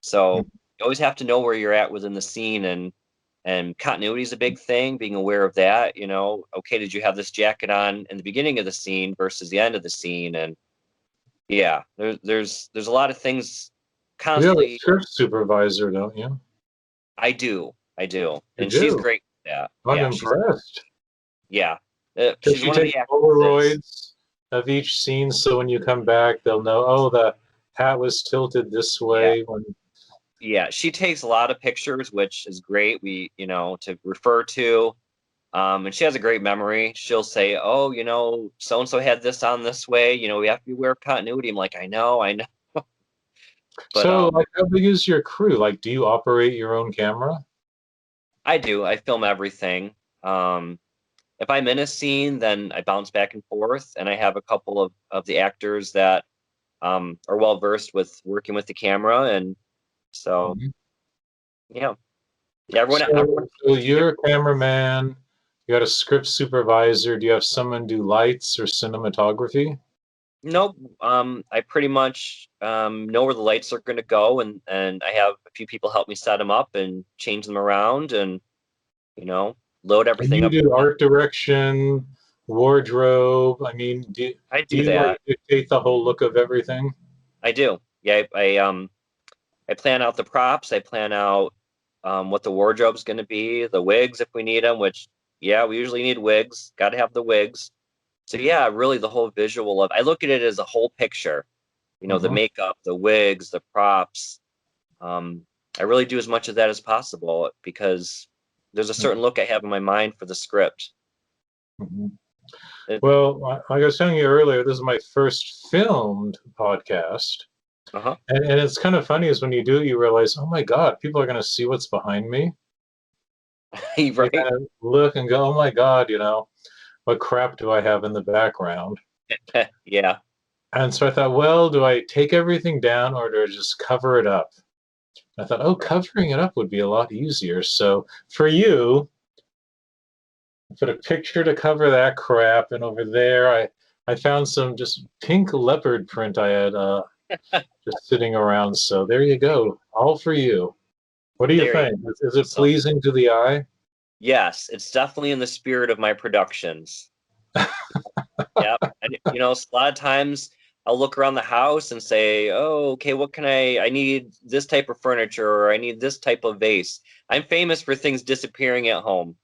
So you always have to know where you're at within the scene, and continuity is a big thing. Being aware of that, okay, did you have this jacket on in the beginning of the scene versus the end of the scene? And yeah, there's a lot of things You have a constantly. script supervisor, don't you? I do, You and she's do. great at that. I'm Yeah, impressed. yeah, Does she's she one of take the actresses. Polaroids of each scene so when you come back, they'll know, oh, the hat was tilted this Yeah. way when. Yeah, she takes a lot of pictures, which is great. We, to refer to. And she has a great memory. She'll say, "Oh, so and so had this on this way. We have to be aware of continuity." I'm like, I know, but So, like, how big is your crew? Like, do you operate your own camera? I do. I film everything. Um, if I'm in a scene, then I bounce back and forth, and I have a couple of the actors that are well versed with working with the camera, and so Mhm. yeah, yeah. Everyone So two you're a different. cameraman, you got a script supervisor. Do you have someone do lights or cinematography? Nope. I pretty much know where the lights are going to go, and I have a few people help me set them up and change them around, and you know, load And everything you up. do art direction, wardrobe. I mean, I do do you like that. dictate the whole look of everything? I do. Yeah. I plan out the props. I plan out what the wardrobe's going to be, the wigs if we need them. Which yeah, we usually need wigs. Got to have the wigs. So yeah, really the whole visual of. I look at it as a whole picture. The Mhm. makeup, the wigs, the props. Um, I really do as much of that as possible because there's a certain look I have in my mind for the script. Mhm. It, Well, like I was telling you earlier, this is my first filmed podcast. uh-huh. And it's kind of funny is when you do it, you realize, oh my God, people are going to see what's behind me. They Right? kind of look and go, oh my God, what crap do I have in the background? Yeah. And so I thought, well, do I take everything down or do I just cover it up? I thought, oh, Right. covering it up would be a lot easier. So for you, I put a picture to cover that crap. And over there, I found some just pink leopard print I had just sitting around. So there you go. All for you. What do you There you think? Is it so pleasing to the eye? yes, it's definitely in the spirit of my productions. Yep. And a lot of times I'll look around the house and say, "Oh, okay, what can I need this type of furniture or I need this type of vase." I'm famous for things disappearing at home.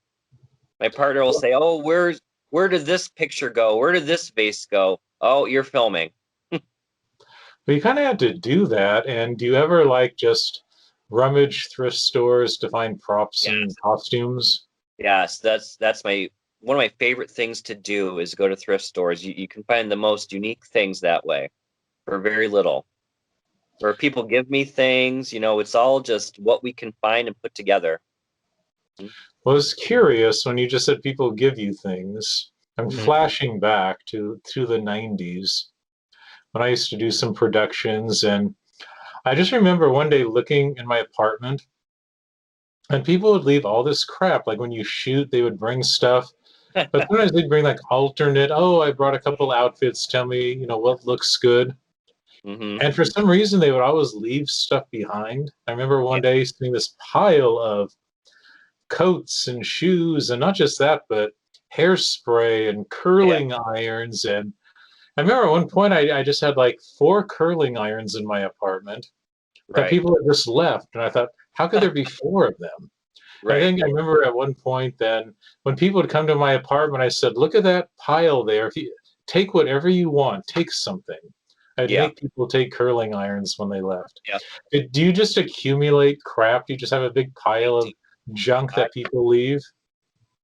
My partner will say, "Oh, where did this picture go? Where did this vase go?" "Oh, you're filming." But you kind of have to do that. And do you ever like just rummage thrift stores to find props and Yes. costumes? Yes, that's my one of my favorite things to do is go to thrift stores. You can find the most unique things that way for very little. Where people give me things, it's all just what we can find and put together. Well, I was curious when you just said people give you things. I'm Mm-hmm. flashing back to the 90s when I used to do some productions. And I just remember one day looking in my apartment And people would leave all this crap. Like when you shoot, they would bring stuff. But sometimes they'd bring like alternate, oh, I brought a couple outfits, tell me, what looks good. Hmm. And for some reason, they would always leave stuff behind. I remember Yeah, one day seeing this pile of coats and shoes, and not just that, but hairspray and yeah, curling irons. And I remember at one point, I just had like 4 curling irons in my apartment that right, people had just left. And I thought, how could there be 4 of them? I right. think I remember at one point then when people would come to my apartment, I said, "Look at that pile there. If you take whatever you want, take something." I'd Yeah, make people take curling irons when they left. yeah. Do you just accumulate crap? Do you just have a big I pile do. of junk I, that people leave?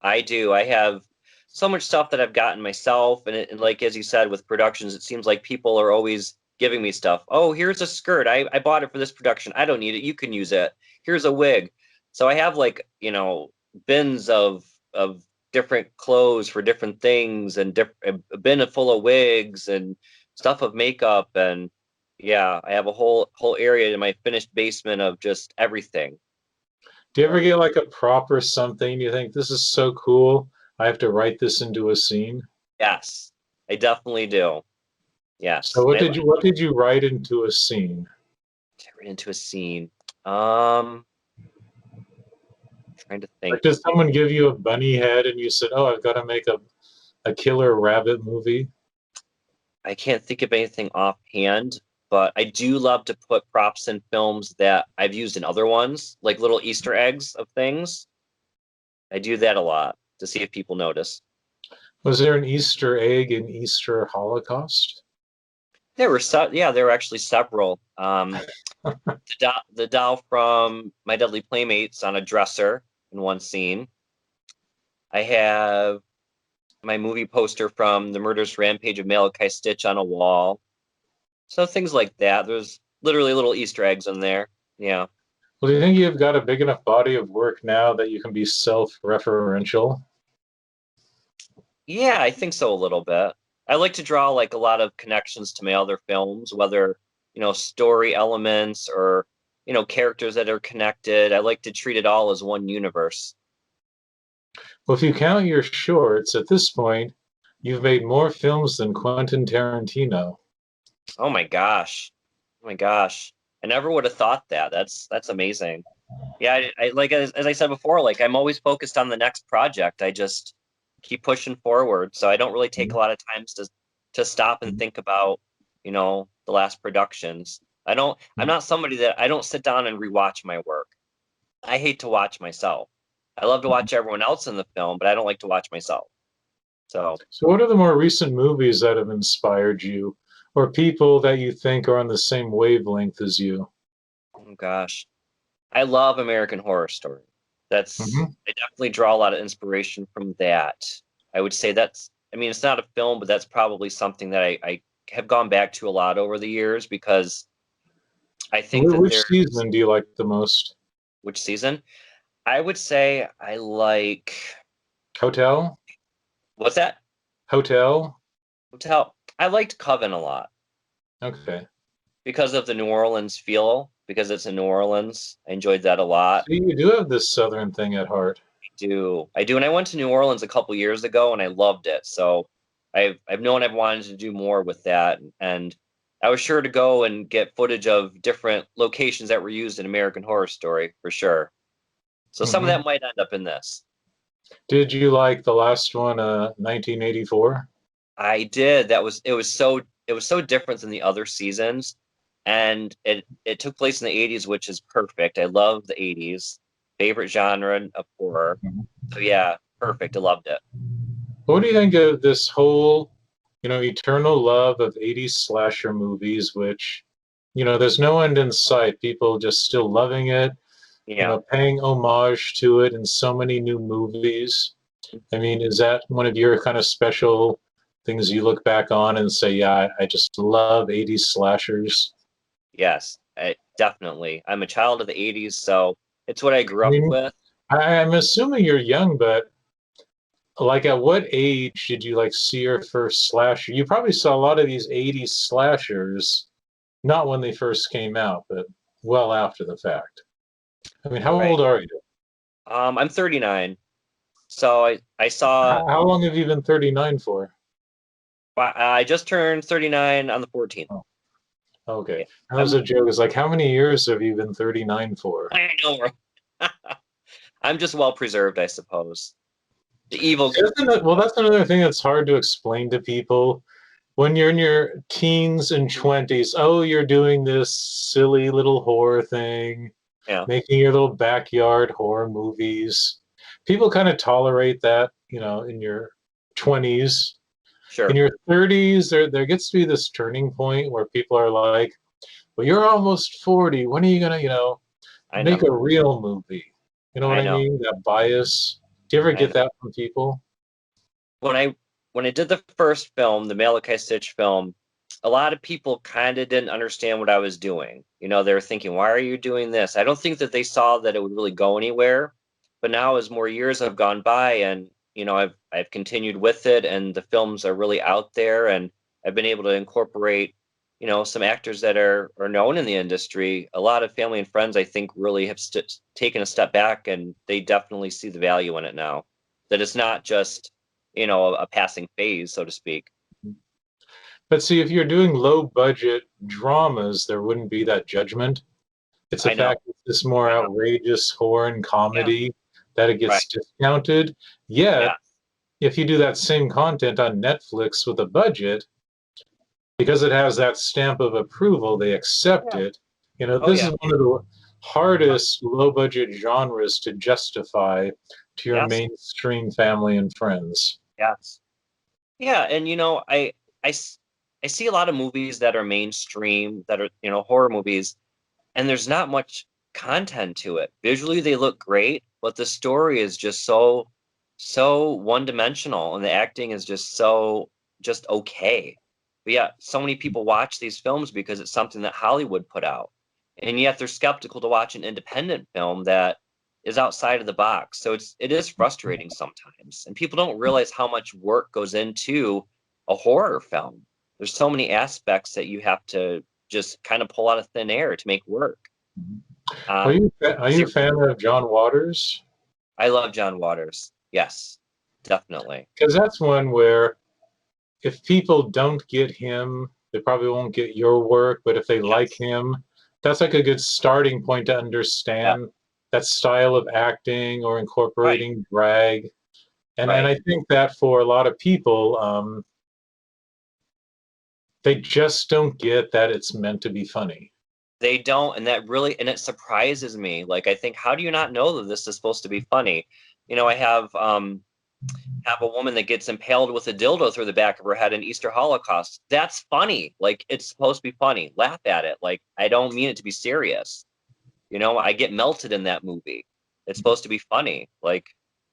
I do. I have so much stuff that I've gotten myself, and like as you said, with productions, it seems like people are always giving me stuff. Oh, here's a skirt. I bought it for this production. I don't need it. You can use it. Here's a wig. So I have like, bins of different clothes for different things, and a bin full of wigs and stuff of makeup, and yeah, I have a whole area in my finished basement of just everything. Do you ever So get like a prop or something? You think this is so cool? I have to write this into a scene. yes, I definitely do. So Yes, what did you write into a scene? turn into a scene. Um, Trying to Like, think. did someone give you a bunny head and you said, "Oh, I've got to make a killer rabbit movie"? I can't think of anything offhand, but I do love to put props in films that I've used in other ones, like little Easter eggs of things. I do that a lot to see if people notice. Was there an Easter egg in Easter Holocaust? Yeah, there were actually several. The doll from My Deadly Playmates on a dresser in one scene. I have my movie poster from The Murderous Rampage of Malachi Stitch on a wall. So things like that. There's literally little Easter eggs in there. Yeah. Well, do you think you've got a big enough body of work now that you can be self-referential? Yeah, I think so a little bit. I like to draw like a lot of connections to my other films, whether, story elements or, characters that are connected. I like to treat it all as one universe. Well, if you count your shorts, at this point, you've made more films than Quentin Tarantino. Oh my gosh. Oh my gosh. I never would have thought that. That's amazing. Yeah, I like as I said before, like I'm always focused on the next project. I just keep pushing forward. So I don't really take a lot of times to stop and think about, the last productions. I'm not somebody that I don't sit down and rewatch my work. I hate to watch myself. I love to watch everyone else in the film, but I don't like to watch myself. So, So, what are the more recent movies that have inspired you, or people that you think are on the same wavelength as you? oh gosh. I love American Horror Story. Hmm. I definitely draw a lot of inspiration from that. I would say I mean, it's not a film, but that's probably something that I have gone back to a lot over the years because I think that Which there, season do you like the most? which season? I would say I like, Hotel? what's that? Hotel? Hotel. I liked Coven a lot Okay. because of the New Orleans feel, because it's in New Orleans. I enjoyed that a lot. So you do have this southern thing at heart. I do, and I went to New Orleans a couple years ago, and I loved it. So I've known I've wanted to do more with that, and I was sure to go and get footage of different locations that were used in American Horror Story for sure. So some of Hmm. that might end up in this. Did you like the last one, 1984? I did. It was so different than the other seasons, and it took place in the '80s, which is perfect. I love the '80s, favorite genre of horror. So yeah, perfect. I loved it. What do you think of this whole, eternal love of 80s slasher movies, which, there's no end in sight. People just still loving it, Yeah. paying homage to it in so many new movies. I mean, is that one of your kind of special things you look back on and say, yeah, I just love 80s slashers? Yes, definitely. I'm a child of the '80s, so it's what I grew I up mean, with. I'm assuming you're young, but like at what age did you like see your first slasher? You probably saw a lot of these 80s slashers, not when they first came out, but well after the fact. I mean, how Right. old are you? I'm 39, so I saw. How long have you been 39 for? I just turned 39 on the 14th. Oh, okay. Yeah, That was a joke. It's like, how many years have you been 39 for? I know. I'm just well preserved, I suppose. The evil. Well, that's another thing that's hard to explain to people. When you're in your teens and 20s, oh, you're doing this silly little horror thing, Yeah, making your little backyard horror movies. People kind of tolerate that, in your 20s. In sure. your 30s, there gets to be this turning point where people are like, well, you're almost 40. When are you going to, I make know. a real movie? You know what I I know. mean? That bias. Do you ever I get know. that from people? When I did the first film, the Malachi Stitch film, a lot of people kind of didn't understand what I was doing. They were thinking, "Why are you doing this?" I don't think that they saw that it would really go anywhere. But now, as more years have gone by, and I've continued with it, and the films are really out there, and I've been able to incorporate, some actors that are known in the industry. A lot of family and friends, I think, really have taken a step back, and they definitely see the value in it now. That it's not just a passing phase, so to speak. But see, if you're doing low budget dramas, there wouldn't be that judgment. It's the I know. fact it's this more I know. outrageous horror and Yeah. comedy that it Right. gets discounted. Yet, Yeah. if you do that same content on Netflix with a budget, because it has that stamp of approval, they accept Yeah. it. Oh This yeah. is one of the hardest low budget genres to justify to your Yes. mainstream family and friends. Yes. Yeah. And I s- I see a lot of movies that are mainstream that are horror movies, and there's not much content to it. Visually, they look great, but the story is just so one dimensional, and the acting is just okay. But yeah, so many people watch these films because it's something that Hollywood put out, and yet they're skeptical to watch an independent film that is outside of the box. So it is frustrating sometimes, and people don't realize how much work goes into a horror film. There's so many aspects that you have to just kind of pull out of thin air to make work. Are Um, you are you a fan of John Waters? I love John Waters. Yes, definitely. Because that's one where if people don't get him, they probably won't get your work. But if they like Yes. him, that's like a good starting point to Yeah. understand that style of acting or Right. incorporating drag. And Right. I think that for a lot of people, they just don't get that it's meant to be funny. They don't, and it surprises me. Like I think, how do you not know that this is supposed to be funny? I have a woman that gets impaled with a dildo through the back of her head in Easter Holocaust. That's funny. Like it's supposed to be funny. Laugh at it. Like I don't mean it to be serious. I get melted in that movie. It's supposed to be funny. Like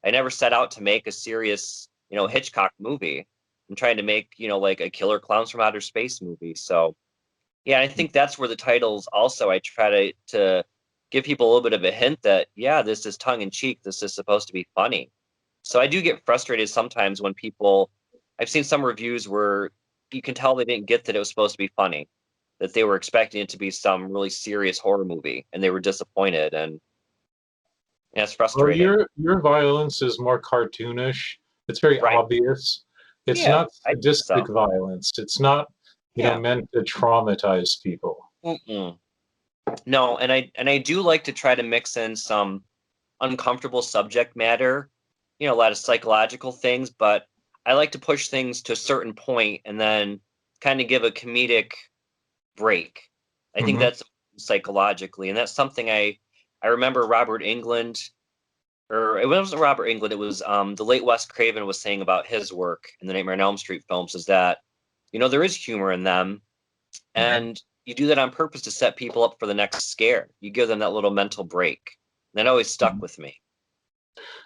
I never set out to make a serious, Hitchcock movie. I'm trying to make, like a Killer Clowns from Outer Space movie. So yeah, I think that's where the titles also I try to give people a little bit of a hint that yeah, this is tongue in cheek. This is supposed to be funny. So I do get frustrated sometimes when people I've seen some reviews where you can tell they didn't get that it was supposed to be funny, that they were expecting it to be some really serious horror movie and they were disappointed, and yeah, it's Well, frustrating. your violence is more cartoonish. It's very Right. obvious. It's Yeah, not I think sadistic so. violence. It's not, Yeah. meant to traumatize people. Mm-mm. No, and I do like to try to mix in some uncomfortable subject matter, a lot of psychological things, but I like to push things to a certain point and then kind of give a comedic break. I think Hmm. that's psychologically, and that's something I remember Robert England, or it wasn't Robert England, it was the late Wes Craven was saying about his work in the Nightmare on Elm Street films is that there is humor in them, and you do that on purpose to set people up for the next scare. You give them that little mental break. And that always stuck with me.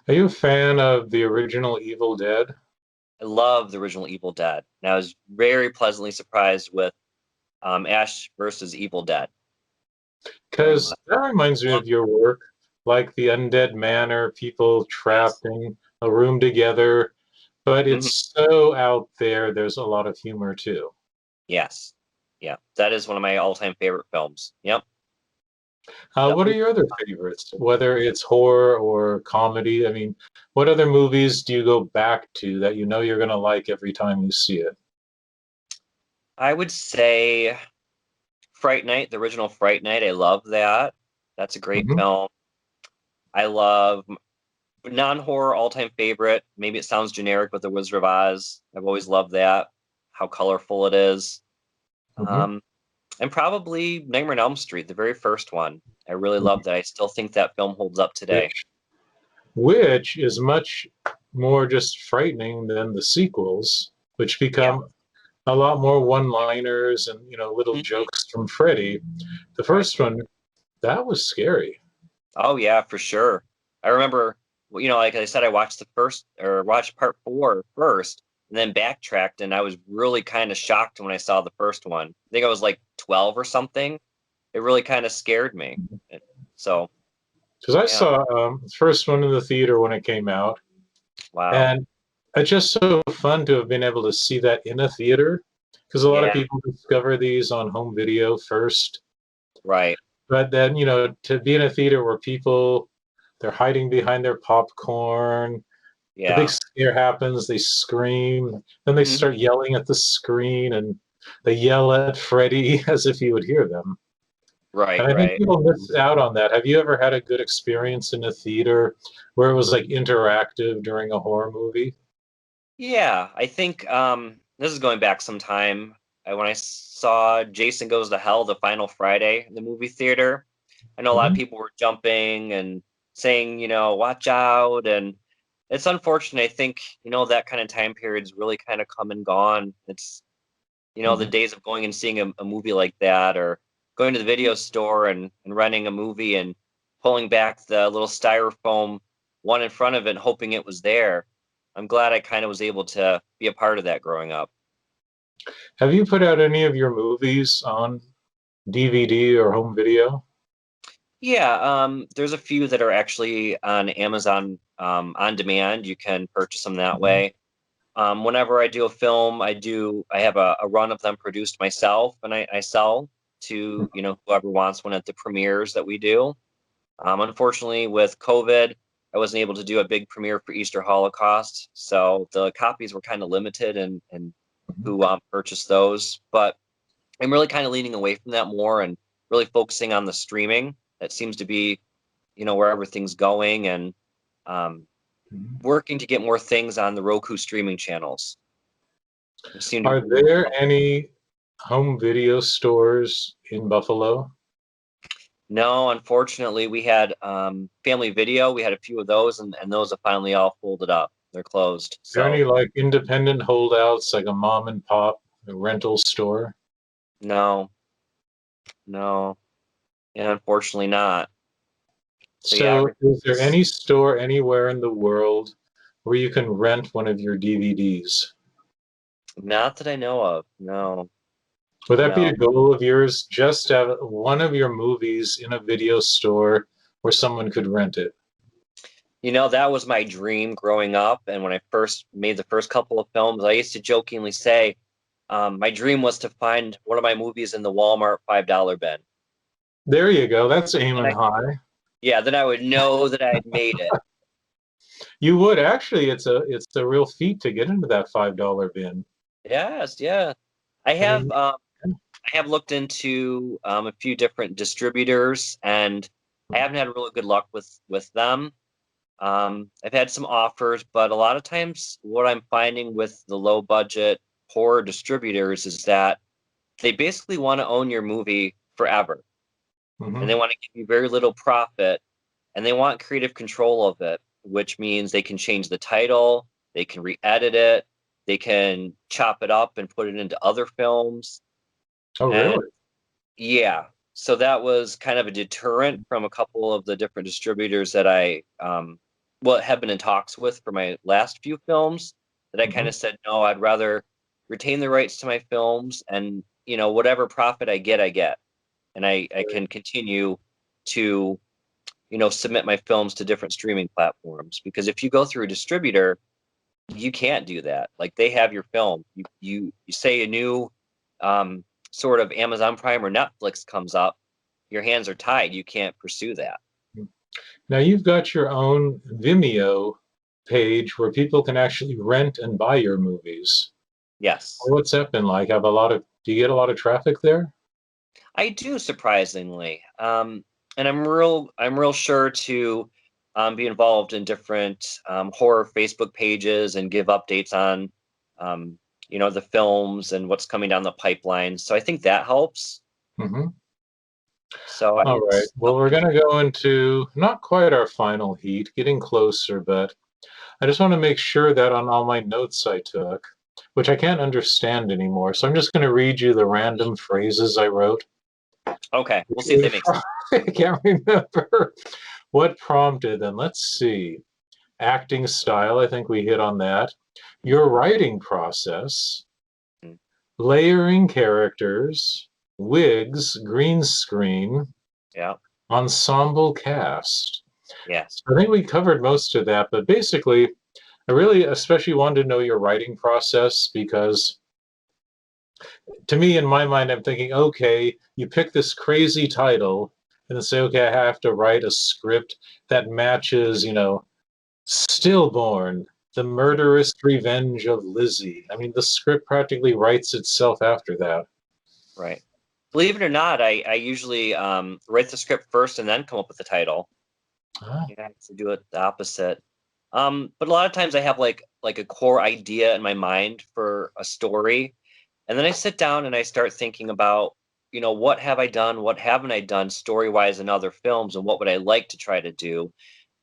Are you a fan of the original Evil Dead? I love the original Evil Dead, and I was very pleasantly surprised with Ash versus Evil Dead. Very Because much. that reminds me Love. of your work, like the Undead Manor, people Yes. trapped in a room together. But Hmm. it's so out there, there's a lot of humor too. Yes. Yeah. That is one of my all-time favorite films. Yep. What are your other favorites, whether it's horror or comedy? I mean, what other movies do you go back to that you know you're going to like every time you see it? I would say Fright Night, the original Fright Night. I love that. That's a great Hmm. film. I love non-horror all-time favorite. Maybe it sounds generic, but The Wizard of Oz. I've always loved that. How colorful it is. Hmm. Um, and probably Nightmare on Elm Street, the very first one. I really love that. I still think that film holds up today. Which is much more just frightening than the sequels, which Yeah. become a lot more one-liners and little Mhm. jokes from Freddy. The Right. first one, that was scary. Oh yeah, for sure. I remember, like I said, I watched the first or watched part four first, and then backtracked, and I was really kind of shocked when I saw the first one. I think I was like 12 or something. It really kind of scared me. So Because I yeah, saw the first one in the theater when it came out, wow, and it's just so fun to have been able to see that in a theater. Because a lot of yeah, people discover these on home video first, right, but then to be in a theater where people they're hiding behind their popcorn. The big yeah, scare happens, they scream, then they hmm start yelling at the screen and they yell at Freddy as if he would hear them. right, And I think right. people miss out on that. Have you ever had a good experience in a theater where it was like interactive during a horror movie? Yeah, I think this is going back some time. When I saw Jason Goes to Hell, the final Friday in the movie theater, I know a lot of Hmm. people were jumping and saying, watch out. And it's unfortunate. I think, that kind of time period's really kind of come and gone. It's, the Hmm. days of going and seeing a movie like that or going to the video store and renting a movie and pulling back the little styrofoam one in front of it and hoping it was there. I'm glad I kind of was able to be a part of that growing up. Have you put out any of your movies on DVD or home video? Yeah, there's a few that are actually on Amazon on demand. You can purchase them that Mhm. way. Whenever I do a film, I have a run of them produced myself, and I sell to whoever wants one at the premieres that we do. Unfortunately, with COVID, I wasn't able to do a big premiere for Easter Holocaust, so the copies were kind of limited and who purchased those. But I'm really kind of leaning away from that more and really focusing on the streaming. That seems to be where everything's going, and um, Mhm. working to get more things on the Roku streaming channels. They seem to be Are doing there well. any home video stores in Buffalo? No, unfortunately, we had Family Video. We had a few of those, and those have finally all folded up. They're closed. There So any like independent holdouts, like a mom and pop rental store? no, no, and unfortunately not. So yeah, So, is there everything's any store anywhere in the world where you can rent one of your DVDs? not that I know of. No, Would that be no. a goal of yours? Just to have one of your movies in a video store where someone could rent it? That was my dream growing up. And when I first made the first couple of films, I used to jokingly say, my dream was to find one of my movies in the Walmart $5 bin. There you go. That's And aiming high. yeah, then I would know that I had made it. You would actually. It's a real feat to get into that $5 bin. Yes, yeah. I I have mean, um, I have looked into a few different distributors, and I haven't had really good luck with them. I've had some offers, but a lot of times what I'm finding with the low budget horror distributors is that they basically want to own your movie forever, and they mhm. want to give you very little profit, and they want creative control of it, which means they can change the title, they can re-edit it, they can chop it up and put it into other films. Oh, And really? yeah, so that was kind of a deterrent from a couple of the different distributors that I have been in talks with for my last few films, that I kind Mhm. of said no, I'd rather retain the rights to my films, and whatever profit I get, I get, and I can continue to submit my films to different streaming platforms, because if you go through a distributor, you can't do that. Like, they have your film. You say a new sort of Amazon Prime or Netflix comes up, your hands are tied. You can't pursue that. Now you've got your own Vimeo page where people can actually rent and buy your movies. Yes, What's that been like? Do you get a lot of traffic there? I do, surprisingly. And I'm real sure to be involved in different horror Facebook pages and give updates on, um, the films and what's coming down the pipeline. So I think that helps. Hmm. So All right. it's Well, we're going to go into not quite our final heat, getting closer, but I just want to make sure that on all my notes I took, which I can't understand anymore, so I'm just going to read you the random phrases I wrote. okay. We'll see if they make sense. I can't remember what prompted them. Let's see. Acting style, I think we hit on that. Your writing process, Mm, layering characters, wigs, green screen, yeah. ensemble cast. Yes. I think we covered most of that, but basically, I really especially wanted to know your writing process because to me, in my mind, I'm thinking, okay, you pick this crazy title and then say, okay, I have to write a script that matches, Stillborn, the murderous revenge of Lizzie. I mean, the script practically writes itself after that. Right. Believe it or not, I usually write the script first and then come up with the title. Ah, Yeah, to do it the opposite. But a lot of times I have like a core idea in my mind for a story, and then I sit down and I start thinking about, what have I done, what haven't I done story wise in other films, and what would I like to try to do.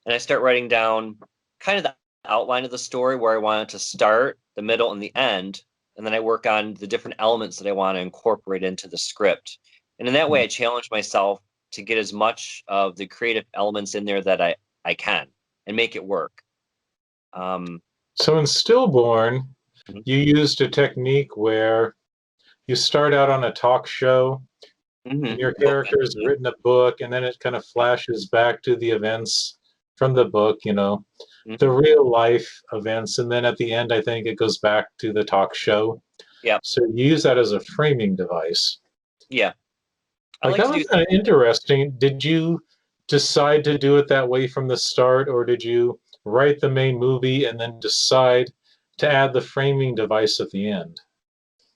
And I start writing down kind of the outline of the story where I want it to start, the middle, and the end. And then I work on the different elements that I want to incorporate into the script. And in that way, I challenge myself to get as much of the creative elements in there that I can and make it work. Um, so in Stillborn, mhm, you used a technique where you start out on a talk show and your character has bookend, written a book and then it kind of yeah, flashes back to the events from the book, the mhm, real life events, and then at the end I think it goes back to the talk show. yeah, So you use that as a framing device. yeah. I Like like that to do was things kind of like interesting. Did you decide to do it that way from the start, or did you write the main movie and then decide to add the framing device at the end?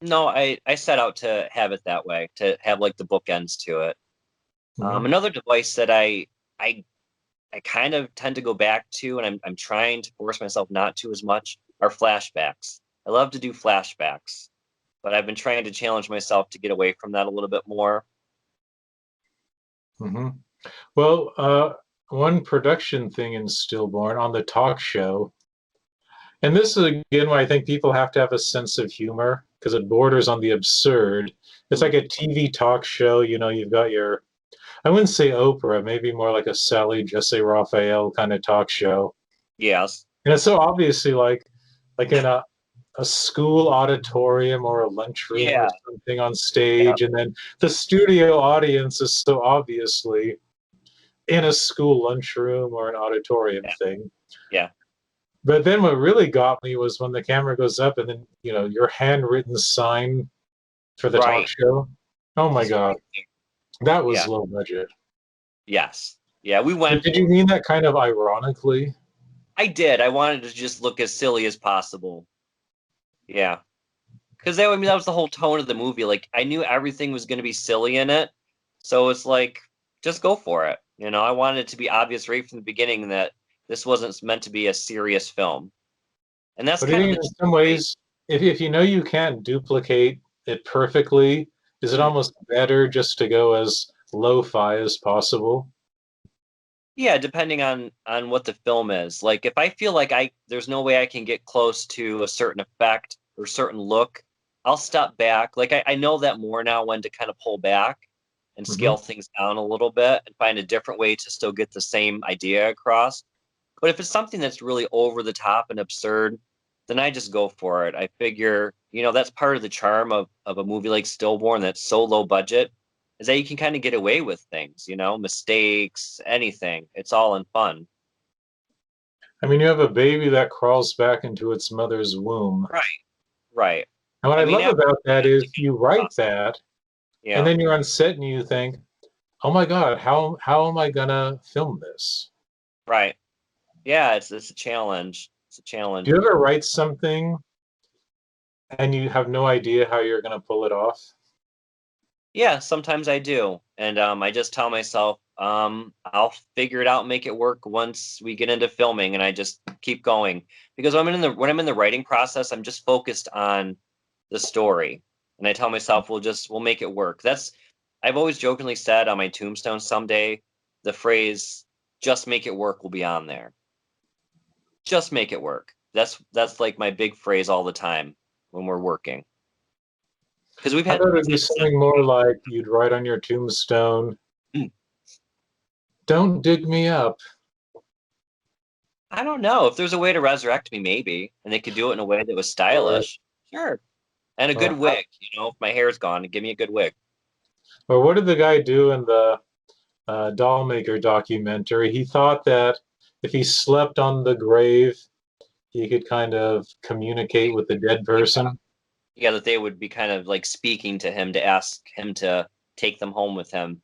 no, I set out to have it that way, to have like the bookends to it. Hmm. Another device that I I kind of tend to go back to, and I'm trying to force myself not to as much, are flashbacks. I love to do flashbacks, but I've been trying to challenge myself to get away from that a little bit more. Hmm. Well, one production thing in Stillborn on the talk show, and this is again why I think people have to have a sense of humor because it borders on the absurd. It's Mhm. like a TV talk show, you've got your, I wouldn't say Oprah, maybe more like a Sally Jesse Raphael kind of talk show. Yes. And it's so obviously like in a school auditorium or a lunchroom or Yeah. something on Yeah. stage, and then the studio audience is so obviously in a school lunchroom or an auditorium Yeah. thing. Yeah. But then what really got me was when the camera goes up and then, your handwritten sign for the talk Right. show. Oh my It's God, crazy. that was Yeah. low budget. Yes. Yeah. We Did, went did you for. mean that kind of ironically? I did. I wanted to just look as silly as possible. Yeah. Because that was the whole tone of the movie. Like I knew everything was going to be silly in it, so it's like just go for it. I wanted it to be obvious right from the beginning that this wasn't meant to be a serious film, and that's But do you kind of think the in some joy. ways, if you know you can't duplicate it perfectly, is it Mhm. almost better just to go as lo-fi as possible? Yeah, depending on what the film is. Like if I feel like I there's no way I can get close to a certain effect or certain look, I'll step back. Like I know that more now when to kind of pull back and Hmm. scale things down a little bit and find a different way to still get the same idea across. But if it's something that's really over the top and absurd, then I just go for it. I figure, that's part of the charm of a movie like Stillborn that's so low budget is that you can kind of get away with things, mistakes, anything. It's all in fun. I mean, you have a baby that crawls back into its mother's womb. Right, right. And what I I mean, love after about that that, is you write awesome. that, and Yeah, then you're on set and you think, oh my God, how am I gonna film this? Right. Yeah, it's a challenge. It's a Do challenge. you ever write something and you have no idea how you're gonna pull it off? Yeah, sometimes I do. And I just tell myself, I'll figure it out and make it work once we get into filming, and I just keep going. Because when I'm in the writing process, I'm just focused on the story. And I tell myself we'll make it work. I've always jokingly said on my tombstone someday, the phrase just make it work will be on there. Just make it work. That's like my big phrase all the time when we're working. Because I thought we've it'd be had something more like you'd write on your tombstone, "Don't dig me up." I don't know if there's a way to resurrect me, maybe, and they could do it in a way that was Or stylish. Sure, and a good or wig. If my hair's gone, give me a good wig. or what did the guy do in the Dollmaker documentary? He thought that if he slept on the grave, he could kind of communicate with the dead person. Yeah, that they would be kind of like speaking to him to ask him to take them home with him.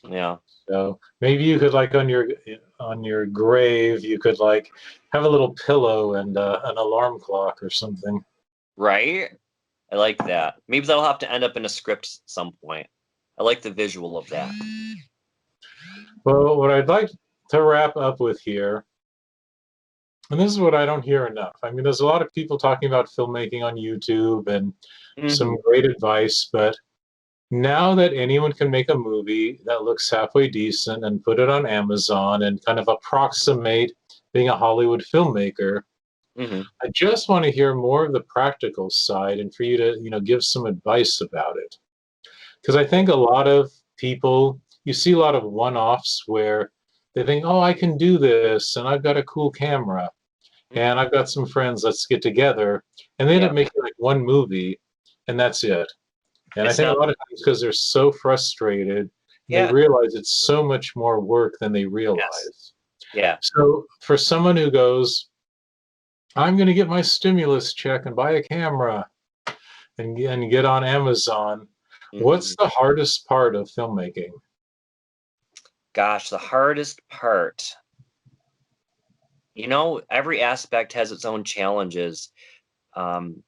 Yeah, So maybe you could like on your grave, you could like have a little pillow and an alarm clock or something. right. I like that. Maybe that'll have to end up in a script at some point. I like the visual of that. Well, what I'd like to wrap up with here, and this is what I don't hear enough. I mean, there's a lot of people talking about filmmaking on YouTube and some Hmm. great advice, but now that anyone can make a movie that looks halfway decent and put it on Amazon and kind of approximate being a Hollywood filmmaker, Hmm. I just want to hear more of the practical side and for you to, give some advice about it. Because I think a lot of people, you see a lot of one-offs where they think, "Oh, I can do this and I've got a cool camera and I've got some friends, let's get together." And they end up Yeah, making like one movie and that's it. And I it's think a not. lot of times because they're so frustrated and they Yeah. realize it's so much more work than they Yes. realize. Yeah. So for someone who goes, "I'm going to get my stimulus check and buy a camera and get on Amazon," what's Hmm. the hardest part of filmmaking? Gosh, the hardest part. Every aspect has its own challenges. Um,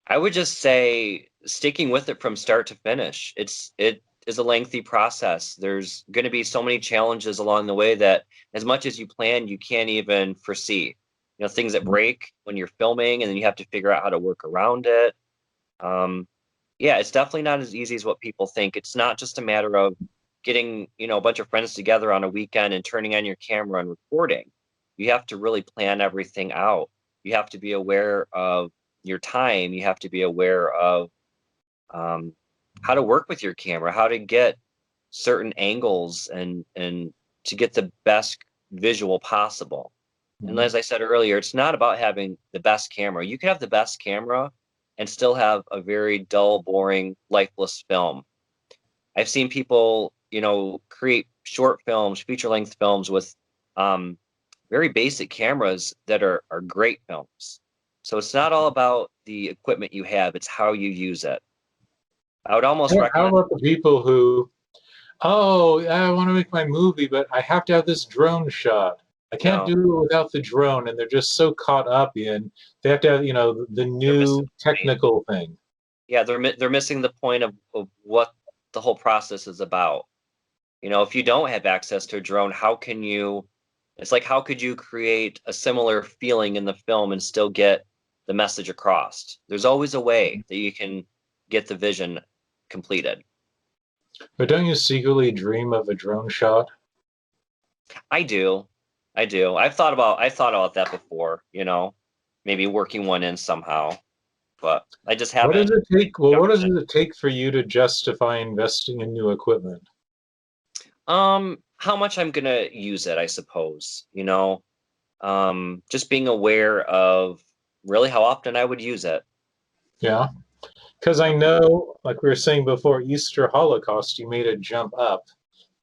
I would just say sticking with it from start to finish. It is a lengthy process. There's going to be so many challenges along the way that as much as you plan, you can't even foresee. Things that break when you're filming, and then you have to figure out how to work around it. Um, yeah, it's definitely not as easy as what people think. It's not just a matter of getting, a bunch of friends together on a weekend and turning on your camera and recording. You have to really plan everything out. You have to be aware of your time. You have to be aware of um, how to work with your camera, how to get certain angles and to get the best visual possible. And Mhm. as I said earlier, it's not about having the best camera. You can have the best camera and still have a very dull, boring, lifeless film. I've seen people, create short films, feature length films with um, very basic cameras that are great films. So it's not all about the equipment you have, it's how you use it. I would almost How recommend. about the people who, "Oh, yeah, I want to make my movie, but I have to have this drone shot. I can't do No, it without the drone." And they're just so caught up in they have to have, the they're missing new the point. technical thing. Yeah, they're missing the point of what the whole process is about. If you don't have access to a drone, how can you? It's like how could you create a similar feeling in the film and still get the message across? There's always a way that you can get the vision completed. But don't you secretly dream of a drone shot? I do. I do. I thought about that before, maybe working one in somehow, but I just What does haven't it take? Well, what jumped does in. it take for you to justify investing in new equipment? How much I'm gonna use it, I suppose, just being aware of really how often I would use it. Yeah. Because I Yep. know, like we were saying before, Easter Holocaust, you made a jump up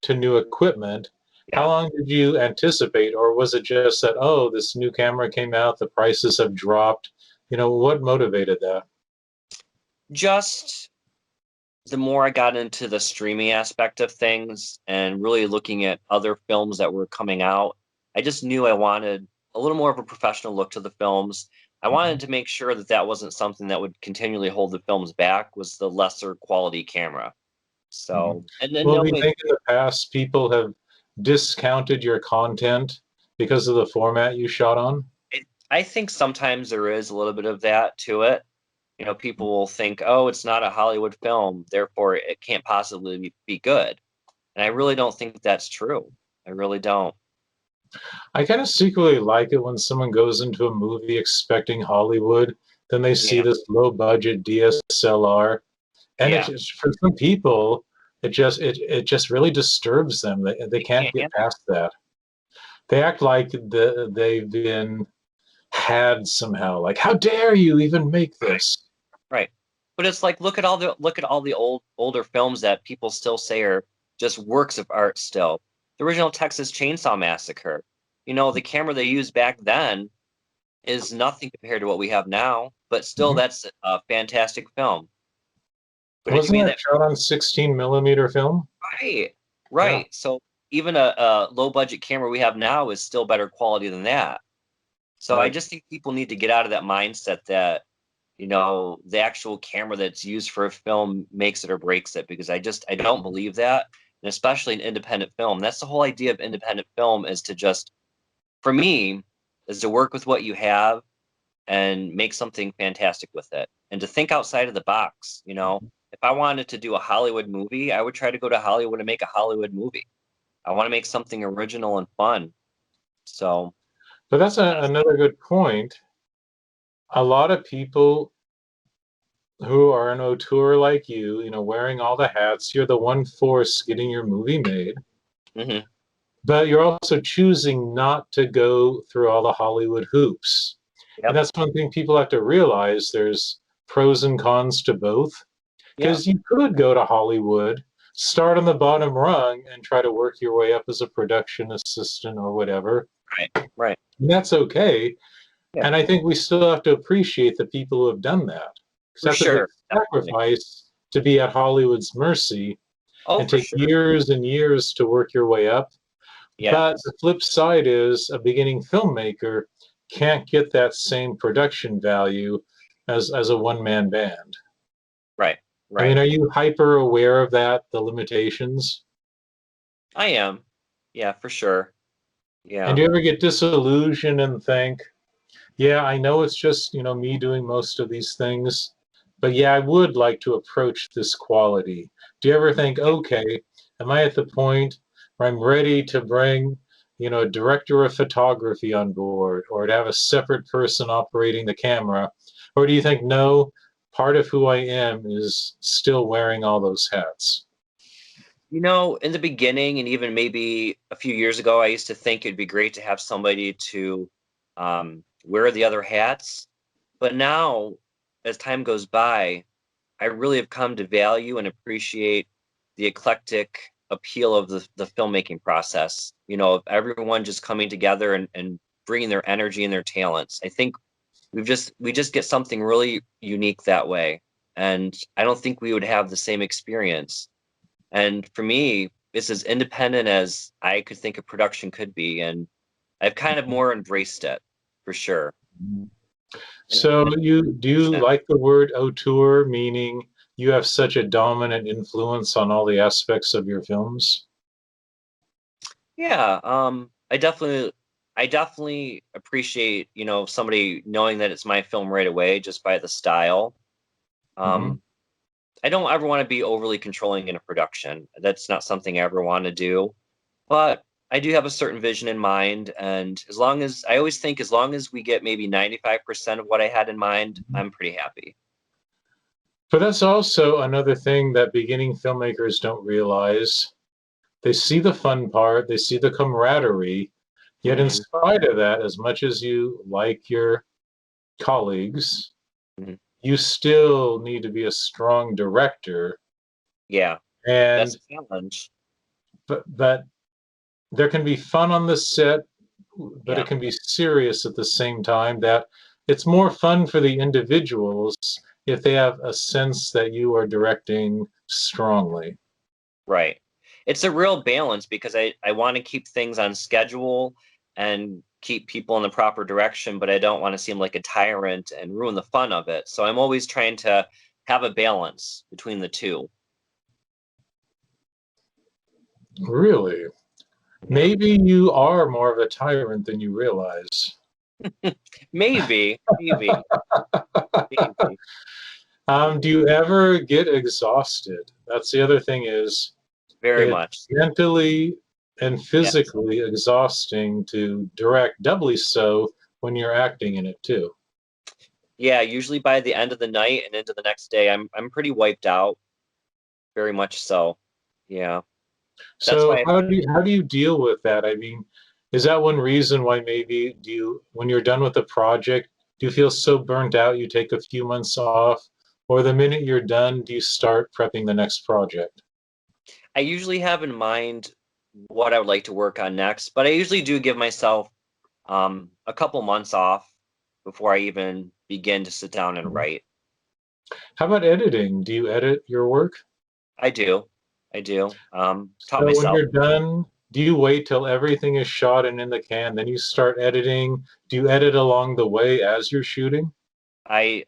to new equipment. How Yeah. long did you anticipate, or was it just that, oh, this new camera came out, the prices have dropped? What motivated that? Just the more I got into the streaming aspect of things and really looking at other films that were coming out, I just knew I wanted a little more of a professional look to the films. I wanted to make sure that that wasn't something that would continually hold the films back, was the lesser quality camera. Mhm. So, and then Well, no, do you think in the past people have discounted your content because of the format you shot on? I think sometimes there is a little bit of that to it. You know, people will think, oh, it's not a Hollywood film, therefore it can't possibly be good. And I really don't think that's true. I really don't. I kind of secretly like it when someone goes into a movie expecting Hollywood, then they see Yeah, this low budget DSLR, and it yeah. just, for some people, it just really disturbs them. They You can't can't get handle it. past that. They act like they've been had somehow. Like, how dare you even make Right, this? right. But it's like look at all the older films that people still say are just works of art still. The original Texas Chainsaw Massacre. You know, the camera they used back then is nothing compared to what we have now, but still Mhm. that's a fantastic film. But if you Wasn't made that that shot on 16 millimeter film? right, Yeah. right. So even a low budget camera we have now is still better quality than that. So I Right. just think people need to get out of that mindset that, you know, the actual camera that's used for a film makes it or breaks it, because I don't believe that. And especially an independent film. That's the whole idea of independent film, is to just, for me, is to work with what you have and make something fantastic with it. And to think outside of the box, you know. If I wanted to do a Hollywood movie, I would try to go to Hollywood and make a Hollywood movie. I want to make something original and fun. So But that's that's another good point. A lot of people who are an auteur like you know, wearing all the hats, you're the one force getting your movie made. hmm But you're also choosing not to go through all the Hollywood hoops. And yep, that's one thing people have to realize there's pros and cons to both. yeah, Because you could go to Hollywood, start on the bottom rung, and try to work your way up as a production assistant or whatever. right, right, And that's okay. yeah, And I think we still have to appreciate the people who have done that. Because for that's a big sure, definitely. sacrifice to be at Hollywood's mercy Oh, and for take sure, years and years to work your way up. But yes, the flip side is a beginning filmmaker can't get that same production value as a one man band. right, I mean, right. are you hyper aware of that, the limitations? I am, yeah, for sure, And yeah, do you ever get disillusioned and think, yeah, I know it's just, you know, me doing most of these things, but yeah, I would like to approach this quality. Do you ever think, yeah. okay, am I at the point where I'm ready to bring, you know, a director of photography on board or to have a separate person operating the camera? Or do you think, no, part of who I am is still wearing all those hats? You know, in the beginning, and even maybe a few years ago, I used to think it'd be great to have somebody to wear the other hats. But now, as time goes by, I really have come to value and appreciate the eclectic appeal of the filmmaking process. You know, of everyone just coming together and bringing their energy and their talents. I think we just get something really unique that way, and I don't think we would have the same experience. And for me, it's as independent as I could think a production could be, and I've kind of more embraced it for sure. So And you do you like the word auteur, meaning you have such a dominant influence on all the aspects of your films? yeah, I definitely appreciate, you know, somebody knowing that it's my film right away just by the style. Hmm. Um, I don't ever want to be overly controlling in a production. That's not something I ever want to do. But I do have a certain vision in mind, and as long as I always think, as long as we get maybe 95% of what I had in mind, I'm pretty happy. But that's also another thing that beginning filmmakers don't realize. They see the fun part, they see the camaraderie, yet in hmm spite of that, as much as you like your colleagues, hmm you still need to be a strong director. Yeah, that's And a challenge. but there can be fun on the set, but it Yeah, can be serious at the same time. That it's more fun for the individuals if they have a sense that you are directing strongly. Right. It's a real balance because I want to keep things on schedule and keep people in the proper direction, but I don't want to seem like a tyrant and ruin the fun of it. So I'm always trying to have a balance between the two. Really? Yeah. Maybe you are more of a tyrant than you realize. Maybe, maybe, maybe. Do you ever get exhausted? That's the other thing is Very it's much. mentally and Yes. physically exhausting to direct, doubly so when you're acting in it too. Yeah, usually by the end of the night and into the next day, I'm pretty wiped out, very much so. Yeah. That's So why how do you deal with that? I mean, is that one reason why maybe do you when you're done with the project, do you feel so burnt out you take a few months off, or the minute you're done, do you start prepping the next project? I usually have in mind what I would like to work on next, but I usually do give myself a couple months off before I even begin to sit down and write. How about editing? Do you edit your work? I do. I do. Taught So when myself. you're done, do you wait till everything is shot and in the can, then you start editing? Do you edit along the way as you're shooting? I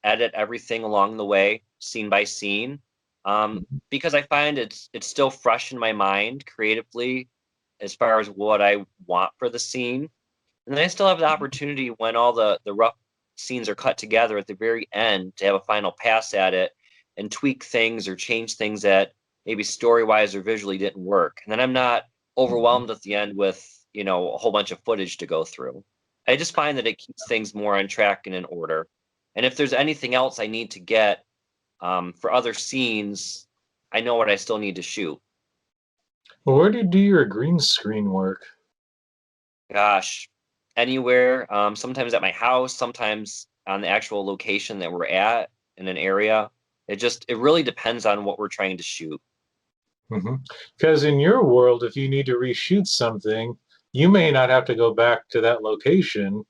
edit everything along the way, scene by scene, because I find it's still fresh in my mind creatively as far as what I want for the scene. And then I still have the opportunity when all the rough scenes are cut together at the very end to have a final pass at it and tweak things or change things that maybe story wise or visually didn't work. And then I'm not Mhm. overwhelmed at the end with, a whole bunch of footage to go through. I just find that it keeps things more on track and in order. And if there's anything else I need to get for other scenes, I know what I still need to shoot. Well, where do you do your green screen work? Gosh, anywhere. Sometimes at my house, sometimes on the actual location that we're at in an area. It really depends on what we're trying to shoot. Because in your world, if you need to reshoot something, you may not have to go back to that location.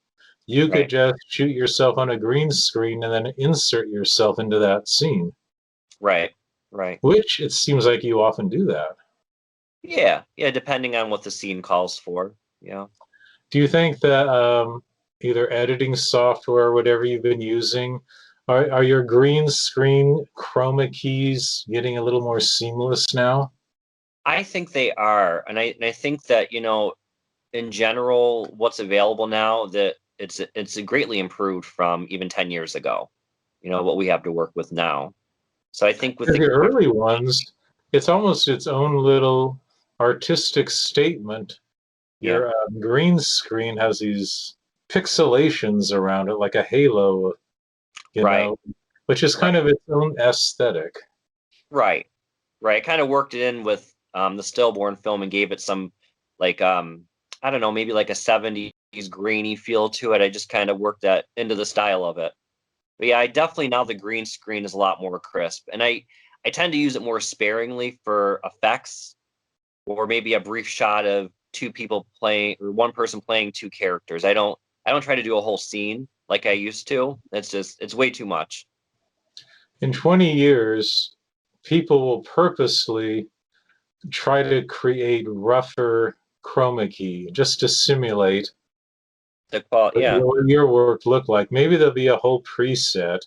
You could Right, just shoot yourself on a green screen and then insert yourself into that scene, right, right. which it seems like you often do that. Yeah, yeah, depending on what the scene calls for. Yeah. Do you think that either editing software or whatever you've been using, are your green screen chroma keys getting a little more seamless now? I think they are. And I think that, in general, what's available now that it's greatly improved from even 10 years ago, what we have to work with now. So I think with Because the the early ones, it's almost its own little artistic statement. yeah, Your green screen has these pixelations around it, like a halo, you right, know, which is right. kind of its own aesthetic. Right. Right. I kind of worked it in with the stillborn film and gave it some like I don't know, maybe like a 70s grainy feel to it. I just kind of worked that into the style of it. But yeah, I definitely now the green screen is a lot more crisp. And I tend to use it more sparingly for effects or maybe a brief shot of two people playing or one person playing two characters. I don't try to do a whole scene like I used to. It's way too much. In 20 years, people will purposely try to create rougher chroma key just to simulate Yeah, what your work looked like. Maybe there'll be a whole preset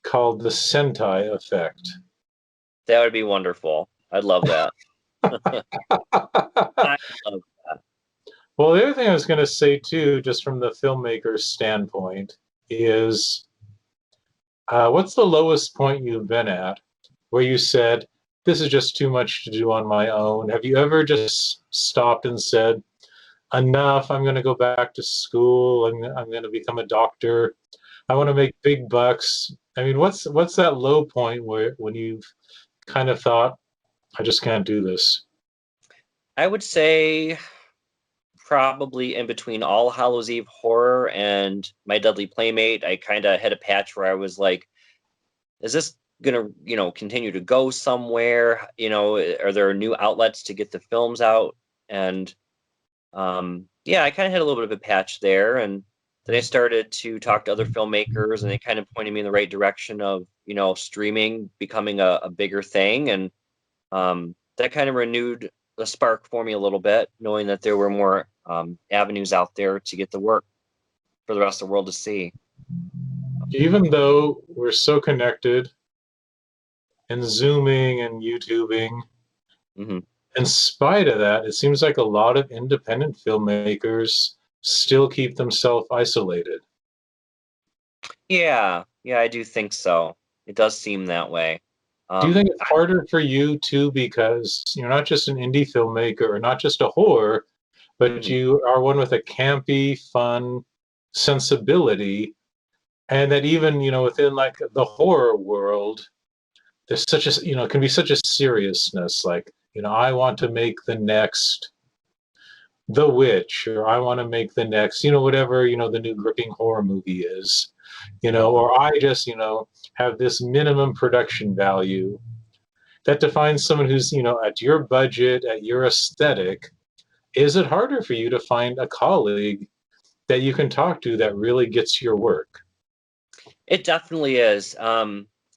called the Sentai effect. that would be wonderful. I'd love that. I love that. Well, the other thing I was going to say too, just from the filmmaker's standpoint, is what's the lowest point you've been at where you said, this is just too much to do on my own? Have you ever just stopped and said, enough, I'm going to go back to school, I'm going to become a doctor, I want to make big bucks? I mean, what's that low point where when you've kind of thought, I just can't do this? I would say probably in between All Hallows Eve horror and My Deadly Playmate, I kind of hit a patch where I was like, is this gonna, continue to go somewhere? Are there new outlets to get the films out? And yeah, I kind of hit a little bit of a patch there, and then I started to talk to other filmmakers, and they kind of pointed me in the right direction of, streaming becoming a bigger thing. And that kind of renewed the spark for me a little bit, knowing that there were more avenues out there to get the work for the rest of the world to see. Even though we're so connected and Zooming and YouTubing, Hmm. in spite of that, it seems like a lot of independent filmmakers still keep themselves isolated. Yeah, yeah, I do think so. It does seem that way. Do you think it's I, harder for you too because you're not just an indie filmmaker or not just a horror, but mhm. you are one with a campy, fun sensibility, and that even within like the horror world, there's such a it can be such a seriousness. Like I want to make the next The Witch, or I want to make the next whatever the new gripping horror movie is, Yeah. or I just have this minimum production value that defines someone who's at your budget, at your aesthetic. Is it harder for you to find a colleague that you can talk to that really gets your work? It definitely is.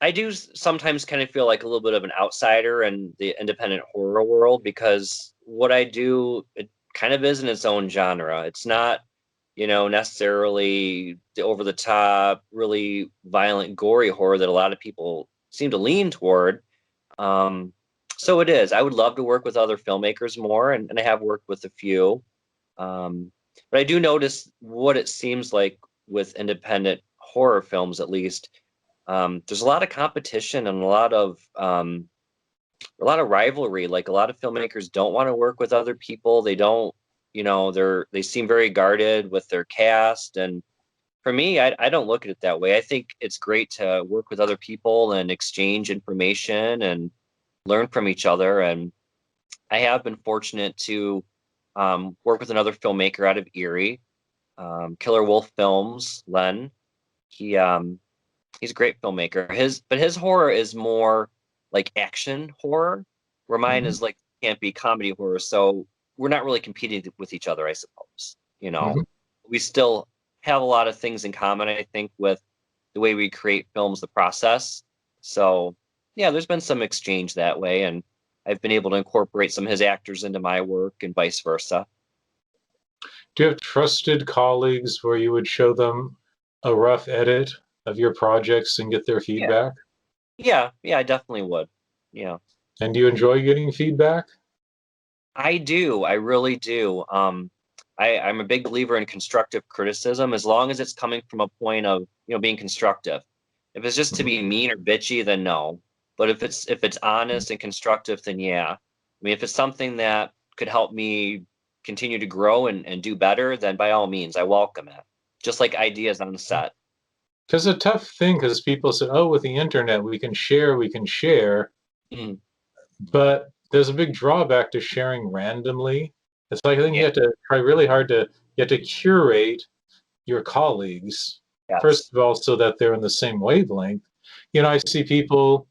I do sometimes kind of feel like a little bit of an outsider in the independent horror world because what I do, it kind of is in its own genre. It's not, necessarily the over the top, really violent, gory horror that a lot of people seem to lean toward. Um, so it is. I would love to work with other filmmakers more, and I have worked with a few. Um, but I do notice what it seems like with independent horror films, at least. There's a lot of competition and a lot of rivalry. Like a lot of filmmakers don't want to work with other people. They don't, they seem very guarded with their cast. And for me, I don't look at it that way. I think it's great to work with other people and exchange information and learn from each other. And I have been fortunate to work with another filmmaker out of Erie, Killer Wolf Films, Len. He he's a great filmmaker. His horror is more like action horror, where mine Hmm. is like campy comedy horror. So we're not really competing with each other, I suppose. Hmm. We still have a lot of things in common, I think, with the way we create films, the process. So yeah, there's been some exchange that way, and I've been able to incorporate some of his actors into my work and vice versa. Do you have trusted colleagues where you would show them a rough edit of your projects and get their Yeah, feedback? yeah, I definitely would. Yeah. And do you enjoy getting feedback? I do. I really do. I'm a big believer in constructive criticism as long as it's coming from a point of, being constructive. If it's just to Mhm. be mean or bitchy, then no. But if it's honest and constructive, then yeah. I mean, if it's something that could help me continue to grow and do better, then by all means, I welcome it. Just like ideas on the set. Because a tough thing, because people said, oh, with the internet, we can share. Mm, But there's a big drawback to sharing randomly. It's like I think you yeah. have to try really hard to you have to curate your colleagues, Yes. first of all, so that they're in the same wavelength. I see people,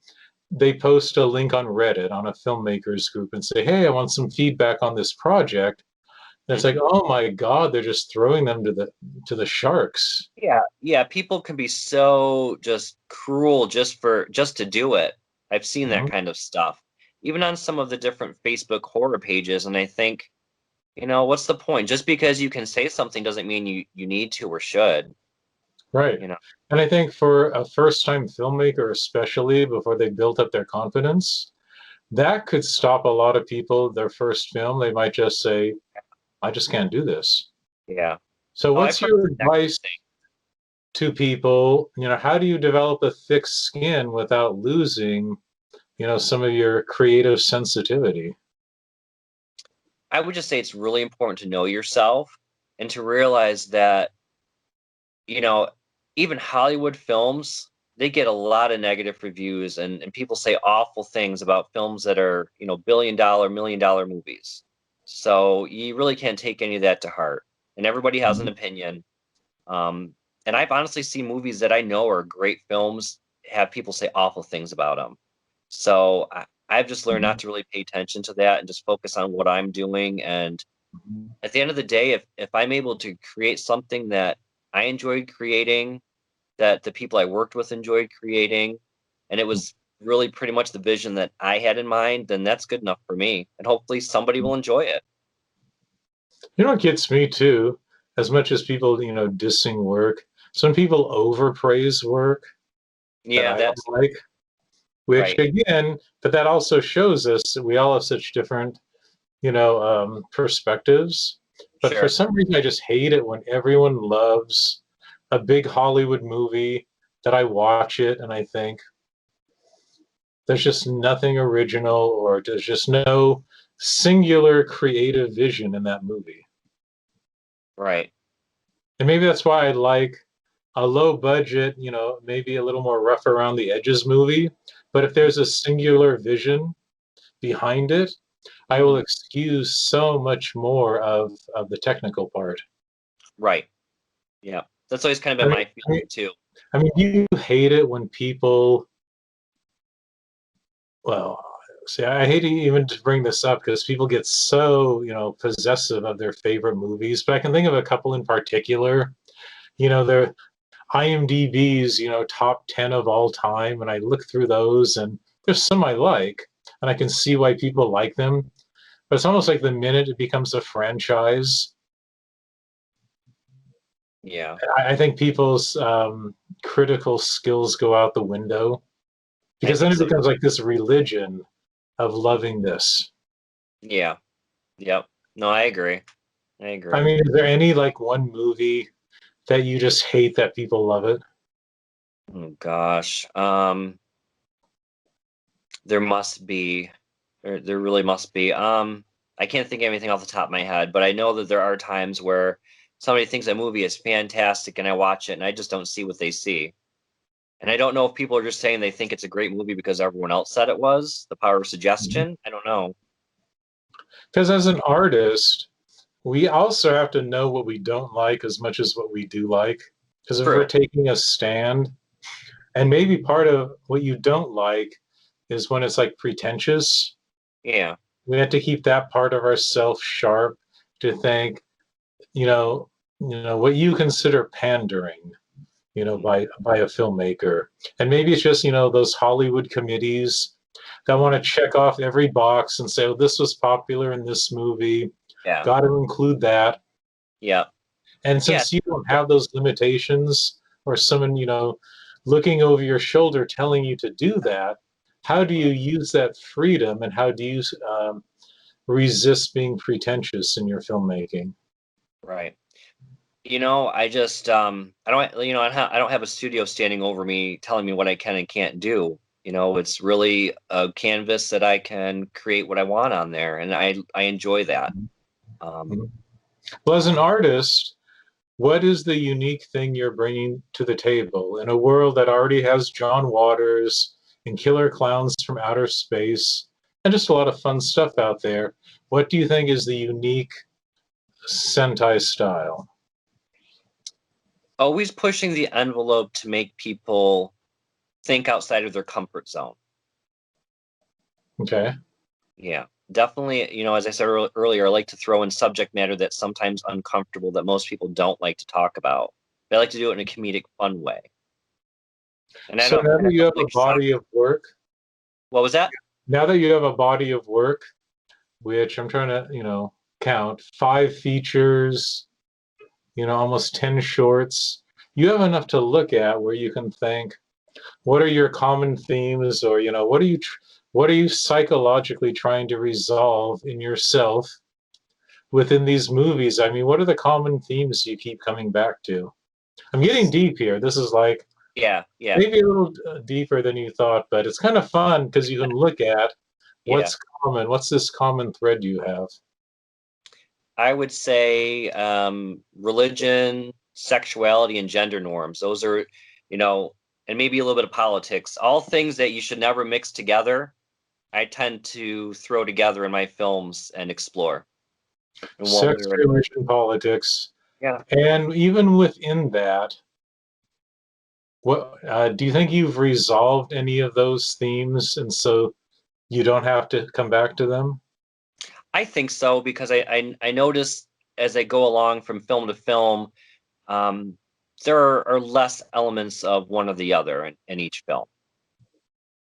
they post a link on Reddit on a filmmakers group and say, hey, I want some feedback on this project. And it's like, Mhm. oh my God, they're just throwing them to the sharks. Yeah, yeah, people can be so just cruel just to do it. I've seen that Mhm. kind of stuff. Even on some of the different Facebook horror pages, and I think, what's the point? Just because you can say something doesn't mean you need to or should, Right. you know. And I think for a first time filmmaker, especially before they built up their confidence, that could stop a lot of people, their first film. They might just say, I just can't do this. Yeah. So, Oh, I've what's heard your the exact advice same to people? How do you develop a thick skin without losing, some of your creative sensitivity? I would just say it's really important to know yourself and to realize that, you know, even Hollywood films, they get a lot of negative reviews and people say awful things about films that are, billion-dollar, million-dollar movies. So you really can't take any of that to heart. And everybody has an Mhm. opinion. Um, and I've honestly seen movies that I know are great films have people say awful things about them. So I've just learned not Mhm. to really pay attention to that and just focus on what I'm doing. And Mhm. at the end of the day, if I'm able to create something that I enjoyed creating, that the people I worked with enjoyed creating, and it was really pretty much the vision that I had in mind, then that's good enough for me. And hopefully somebody will enjoy it. You know what gets me too, as much as people, dissing work, some people overpraise work that Yeah, I don't that's like, which right. again, but that also shows us that we all have such different, perspectives. But for Sure. some reason, I just hate it when everyone loves a big Hollywood movie that I watch it and I think there's just nothing original or there's just no singular creative vision in that movie. Right. And maybe that's why I like a low budget, maybe a little more rough around the edges movie. But if there's a singular vision behind it, I will Hmm. excuse so much more of the technical part. Right. Yeah. That's always kind of I been mean, my I mean, feeling too. I mean, you hate it when people, well, see, I hate even to bring this up because people get so, possessive of their favorite movies. But I can think of a couple in particular. They're IMDb's, top 10 of all time, and I look through those, and there's some I like, and I can see why people like them. But it's almost like the minute it becomes a franchise, Yeah. I think people's critical skills go out the window I because then think it so. becomes like this religion of loving this. Yeah. Yep. No, I agree. I I agree. mean, is there any like one movie that you just hate that people love it? Oh gosh. There must be, there really must be. I can't think of anything off the top of my head, but I know that there are times where somebody thinks a movie is fantastic and I watch it and I just don't see what they see. And I don't know if people are just saying they think it's a great movie because everyone else said it was. The power of suggestion. I don't know. Because as an artist, we also have to know what we don't like as much as what we do like. Because if we're True. taking a stand, and maybe part of what you don't like is when it's like pretentious, Yeah. we have to keep that part of ourself sharp to think, you know, what you consider pandering, by a filmmaker. And maybe it's just, those Hollywood committees that want to check off every box and say, oh, this was popular in this movie, Yeah. got to include that. Yeah. And Yeah. since you don't have those limitations or someone, looking over your shoulder telling you to do that, how do you use that freedom and how do you resist being pretentious in your filmmaking? Right. I just I don't I don't have a studio standing over me telling me what I can and can't do. It's really a canvas that I can create what I want on there, and I enjoy that. Um, Mhm. Well, as an artist, what is the unique thing you're bringing to the table in a world that already has John Waters and killer clowns from outer space and just a lot of fun stuff out there? What do you think is the unique Sentai style? Always pushing the envelope to make people think outside of their comfort zone. Okay. Yeah, definitely. As I said earlier, I like to throw in subject matter that's sometimes uncomfortable that most people don't like to talk about. But I like to do it in a comedic, fun way. And So now I that you don't have a like shock. body of work, What was that? now that you have a body of work, which I'm trying to, count, 5 features, almost 10 shorts, you have enough to look at where you can think, what are your common themes or, what are you psychologically trying to resolve in yourself within these movies? I mean, what are the common themes you keep coming back to? I'm getting deep here. This is like Yeah, yeah, maybe a little deeper than you thought, but it's kind of fun because you can look at yeah. what's common. What's this common thread you have? I would say religion, sexuality, and gender norms. Those are, and maybe a little bit of politics. All things that you should never mix together. I tend to throw together in my films and explore in one way Sex, or another. religion, politics, Yeah. and even within that, what do you think you've resolved any of those themes, and so you don't have to come back to them? I think so because I notice as I go along from film to film, um, there are less elements of one or the other in each film.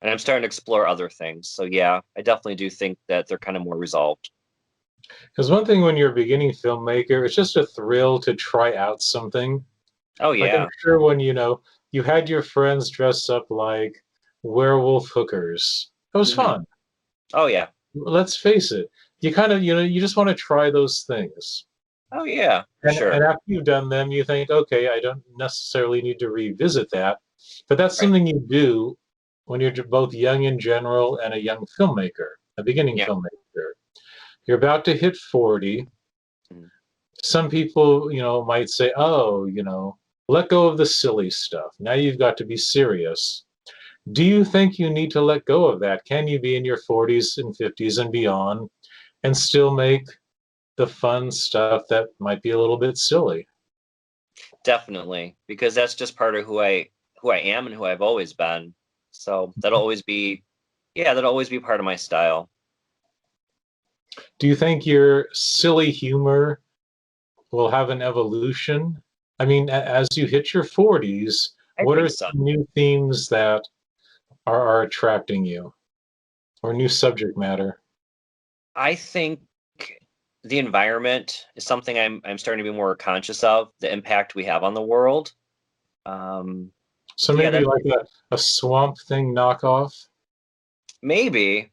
And I'm starting to explore other things. So yeah, I definitely do think that they're kind of more resolved. Because one thing when you're a beginning filmmaker, it's just a thrill to try out something. Oh Like I'm yeah. sure when you had your friends dress up like werewolf hookers. It was Hmm. fun. Oh yeah. Let's face it. You kind of you just want to try those things. Oh yeah, for And sure. after you've done them, you think, okay, I don't necessarily need to revisit that. But that's Right. something you do when you're both young in general and a young filmmaker, a beginning Yeah. filmmaker. You're about to hit 40. Mhm. Some people, might say, oh, let go of the silly stuff. Now you've got to be serious. Do you think you need to let go of that? Can you be in your 40s and 50s and beyond and still make the fun stuff that might be a little bit silly? Definitely, because that's just part of who I am and who I've always been. So that'll always be part of my style. Do you think your silly humor will have an evolution? I mean, as you hit your 40s, I what are think so. some new themes that are attracting you or new subject matter? I think the environment is something I'm starting to be more conscious of, the impact we have on the world. Um, So yeah, maybe that's like a Swamp Thing knockoff? maybe.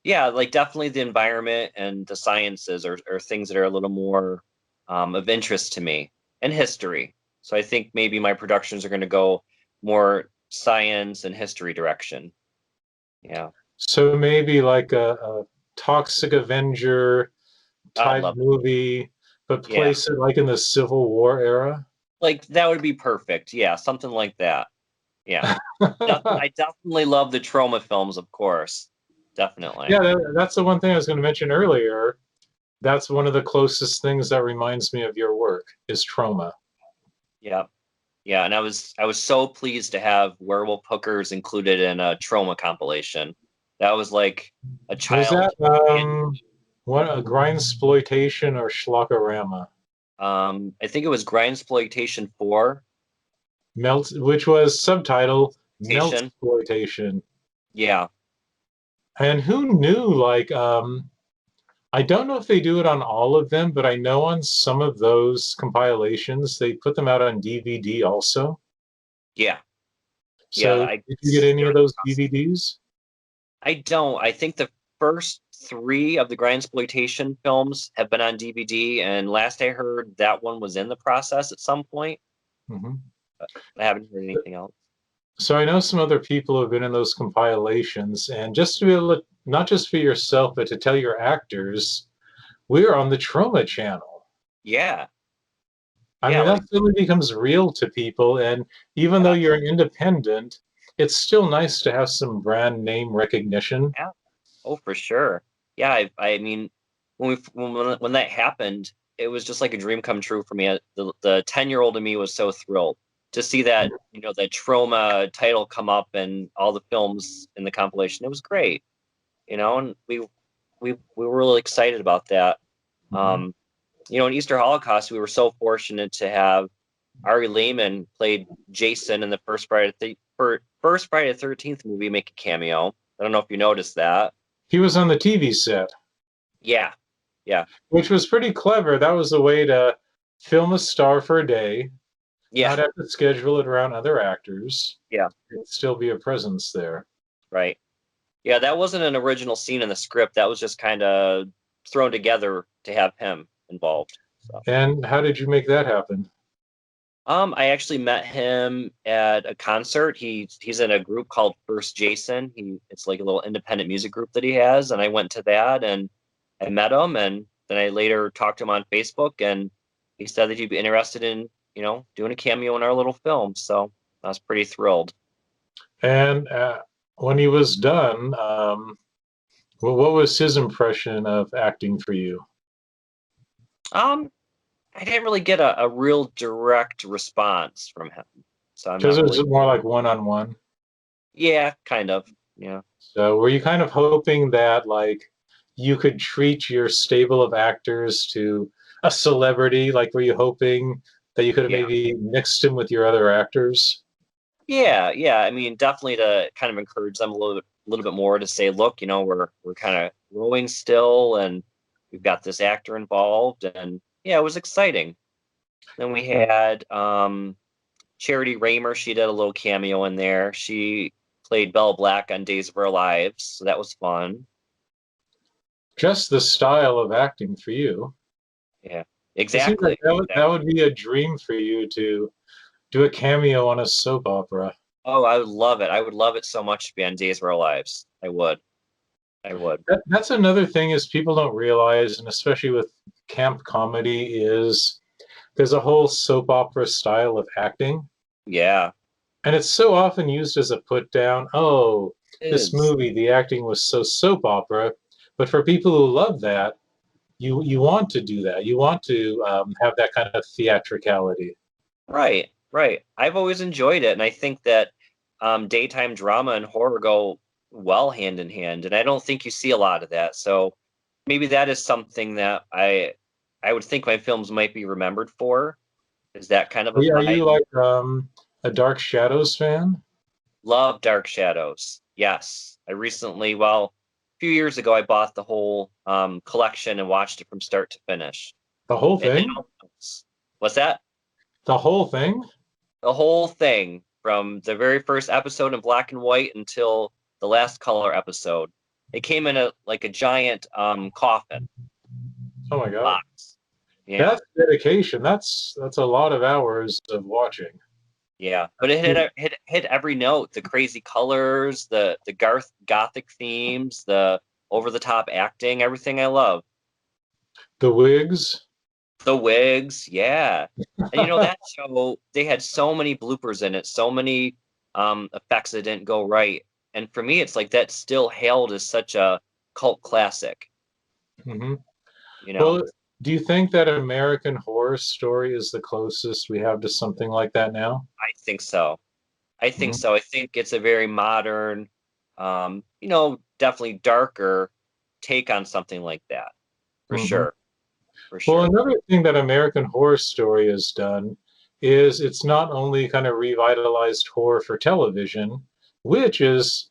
Yeah, like definitely the environment and the sciences are things that are a little more of interest to me and history. So I think maybe my productions are going to go more science and history direction. Yeah. So maybe like a Toxic Avenger I type love, movie, but yeah, place it like in the Civil War era? like that would be perfect. Yeah, something like that. Yeah. I definitely love the trauma films, of course. Yeah, Definitely. that's the one thing I was going to mention earlier. That's one of the closest things that reminds me of your work is trauma. Yeah. Yeah, and I was so pleased to have Werewolf Hookers included in a trauma compilation. That was like a Was that child candy. what a grindsploitation or schlockorama? I think it was Grindsploitation 4 Melt, which was subtitle Station. Meltsploitation. Yeah. And who knew? Like, I don't know if they do it on all of them, but I know on some of those compilations they put them out on DVD also. Yeah. Yeah, So, did you get any they're of in the those process. DVDs? I don't. I think the first three of the Grindsploitation films have been on DVD, and last I heard that one was in the process at some point. Hmm. I haven't heard anything else. So I know some other people have been in those compilations, and just to be able to, not just for yourself, but to tell your actors, we're on the Trauma Channel. Yeah. I Yeah, mean, that like suddenly becomes real to people, and even though yeah. you're an independent, it's still nice to have some brand name recognition. Yeah. Oh, for sure. Yeah, I mean, when that happened, it was just like a dream come true for me. The 10-year-old in me was so thrilled to see that, that trauma title come up and all the films in the compilation. It was great, and we were really excited about that. Mhm. Um, in Easter Holocaust, we were so fortunate to have Ari Lehman played Jason in the first Friday the 13th movie, make a cameo. I don't know if you noticed that. He was on the TV set, Yeah, yeah, which was pretty clever. That was a way to film a star for a day, yeah, not have to schedule it around other actors, yeah, and still be a presence there. right. Yeah, that wasn't an original scene in the script. That was just kind of thrown together to have him involved. So, And how did you make that happen? I actually met him at a concert. He's in a group called First Jason. It's like a little independent music group that he has, and I went to that and I met him, and then I later talked to him on Facebook, and he said that he'd be interested in, doing a cameo in our little film. So I was pretty thrilled. And when he was done, well, what was his impression of acting for you? Um, I didn't really get a real direct response from him, so I'm Because not it was really. more like one on one. Yeah, kind of. Yeah. So were you kind of hoping that like you could treat your stable of actors to a celebrity? Like were you hoping that you could have Yeah. maybe mixed him with your other actors? Yeah, yeah. I mean, definitely to kind of encourage them little bit more to say, look, we're kind of growing still, and we've got this actor involved, and yeah, it was exciting. Then we had Charity Raymer. She did a little cameo in there. She played Bella Black on Days of Our Lives, so that was fun. Just the style of acting for you. Yeah, It seems like exactly. that would be a dream for you to do a cameo on a soap opera. Oh, I would love it. I would love it so much to be on Days of Our Lives. I would. I would. That's another thing is people don't realize, and especially with camp comedy, is there's a whole soap opera style of acting. Yeah, And it's so often used as a put down. Oh, it this is. movie, the acting was so soap opera. But for people who love that, you want to do that. You want to have that kind of theatricality. Right, right. I've always enjoyed it, and I think that daytime drama and horror go well hand in hand, and I don't think you see a lot of that. So maybe that is something that I would think my films might be remembered for. Is that kind of a Are you vibe? like a Dark Shadows fan? Love Dark Shadows. Yes, I recently, well, a few years ago, I bought the whole collection and watched it from start to finish. The whole And thing? what's that? The whole thing? The whole thing from the very first episode in black and white until the last color episode. It came in a giant coffin Oh my God. box. Yeah, That's dedication. That's a lot of hours of watching. yeah. But it hit every note. The crazy colors, the gothic themes, the over the top acting, everything I love. The wigs. The wigs, yeah. And that show, they had so many bloopers in it, so many effects that didn't go right. And for me, it's like that's still hailed as such a cult classic, Hmm. you know? Well, do you think that American Horror Story is the closest we have to something like that now? I think so. I think Hmm. so. I think it's a very modern, definitely darker take on something like that. For Hmm. sure. For Well, sure. another thing that American Horror Story has done is it's not only kind of revitalized horror for television, which is,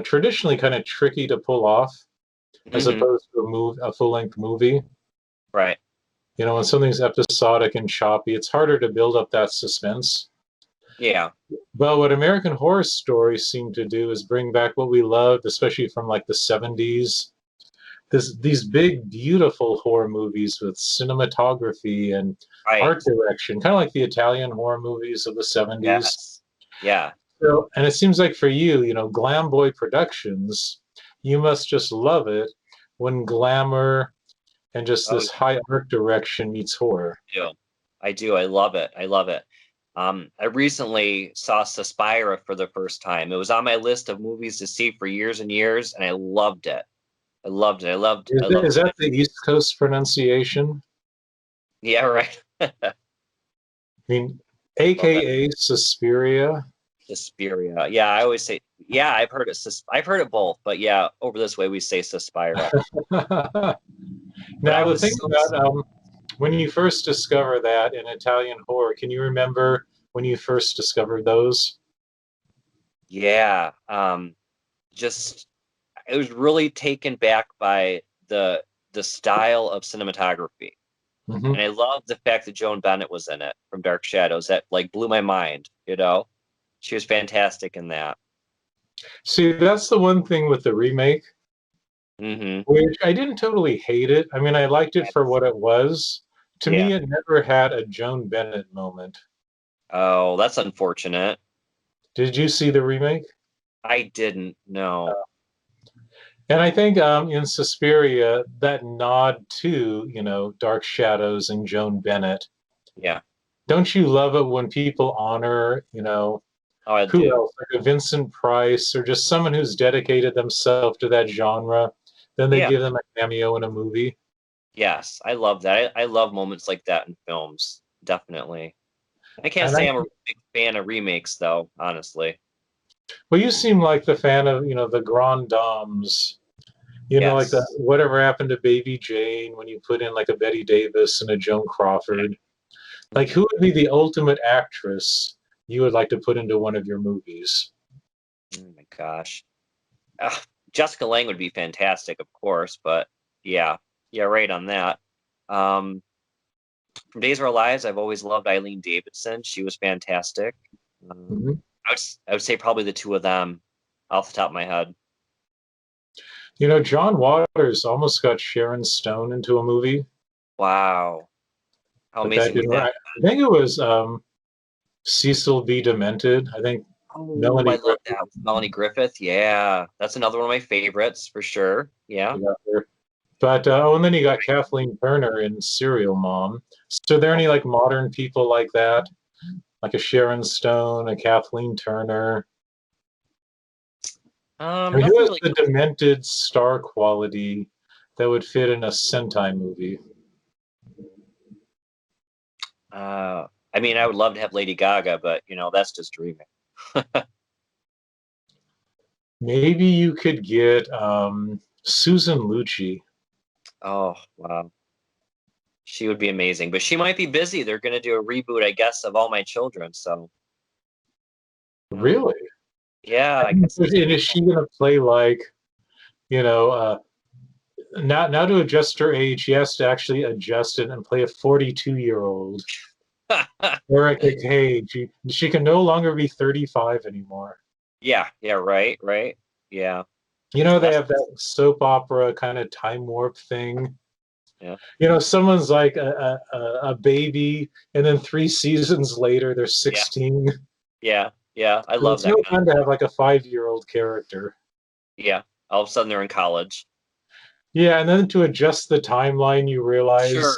traditionally kind of tricky to pull off as Hmm. opposed to a full-length movie. Right. When something's episodic and choppy, it's harder to build up that suspense. Yeah. But what American Horror Stories seem to do is bring back what we loved, especially from like the 70s. These big, beautiful horror movies with cinematography and Right. art direction, kind of like the Italian horror movies of the 70s. Yes. Yeah. So, and it seems like for you, Glamboy Productions, you must just love it when glamour and just Oh, this high art direction meets horror. do. I do. I love it. I love it. I recently saw Suspira for the first time. It was on my list of movies to see for years and years, and I loved it. I loved it. Is, I loved is that the East Coast pronunciation? Yeah, right. I mean, Love it. AKA Suspiria. Suspiria. Yeah, I always say, yeah, I've heard it both, but yeah, over this way we say Suspira. But I Now, the was thing so, about when you first discover that in Italian horror, can you remember when you first discovered those? yeah, just I was really taken back by the style of cinematography. Hmm. And I love the fact that Joan Bennett was in it from Dark Shadows. That like blew my mind. She was fantastic in that. See, that's the one thing with the remake, Hmm. which I didn't totally hate it. I mean, I liked it for what it was. To Yeah. me, it never had a Joan Bennett moment. Oh, that's unfortunate. Did you see the remake? I didn't know. And I think in Suspiria, that nod to, Dark Shadows and Joan Bennett. Yeah. Don't you love it when people honor, Oh, I who do. else, like a Vincent Price or just someone who's dedicated themselves to that genre, then they Yeah. give them a cameo in a movie? Yes, I love that. I love moments like that in films. Definitely. I can't And I, say I'm a big fan of remakes, though, honestly. well, you seem like the fan of, the Grand Dames, like the Yes. Whatever Happened to Baby Jane when you put in like a Betty Davis and a Joan Crawford. Like, who would be the ultimate actress you would like to put into one of your movies? Oh my gosh. Jessica Lange would be fantastic, of course, but yeah, yeah, right on that. Um, from Days of Our Lives, I've always loved Eileen Davidson. She was fantastic. Um, Mhm. I would say probably the two of them off the top of my head. You know, John Waters almost got Sharon Stone into a movie, Wow. How but that amazing would didn't that? work. I think it was Cecil B. Demented. I think Oh, I Melanie love Griffith that. Melanie Griffith. Yeah, that's another one of my favorites for sure. Yeah. got her. But oh, and then you got Kathleen Turner in Serial Mom. So are there any like modern people like that, like a Sharon Stone, a Kathleen Turner? I mean, who Nothing has really. the demented star quality that would fit in a Sentai movie? I mean, I would love to have Lady Gaga, but that's just dreaming. Maybe you could get Susan Lucci. Oh, wow. She would be amazing, but she might be busy. They're going to do a reboot, I guess, of All My Children. So, um, Really? yeah, I And guess it's is she going to play like, you know, now to adjust her age, she has to actually adjust it and play a 42-year-old Erica Kane. She can no longer be 35 anymore. yeah, yeah, right, right. Yeah, You know, they that's have that soap opera kind of time warp thing. yeah, You know, someone's like a baby, and then 3 seasons later, they're yeah, 16. yeah, yeah. I love It's that no kind of fun to stuff. have like a 5-year-old character. Yeah, all of a sudden they're in college. Yeah, and then to adjust the timeline, you realize Sure,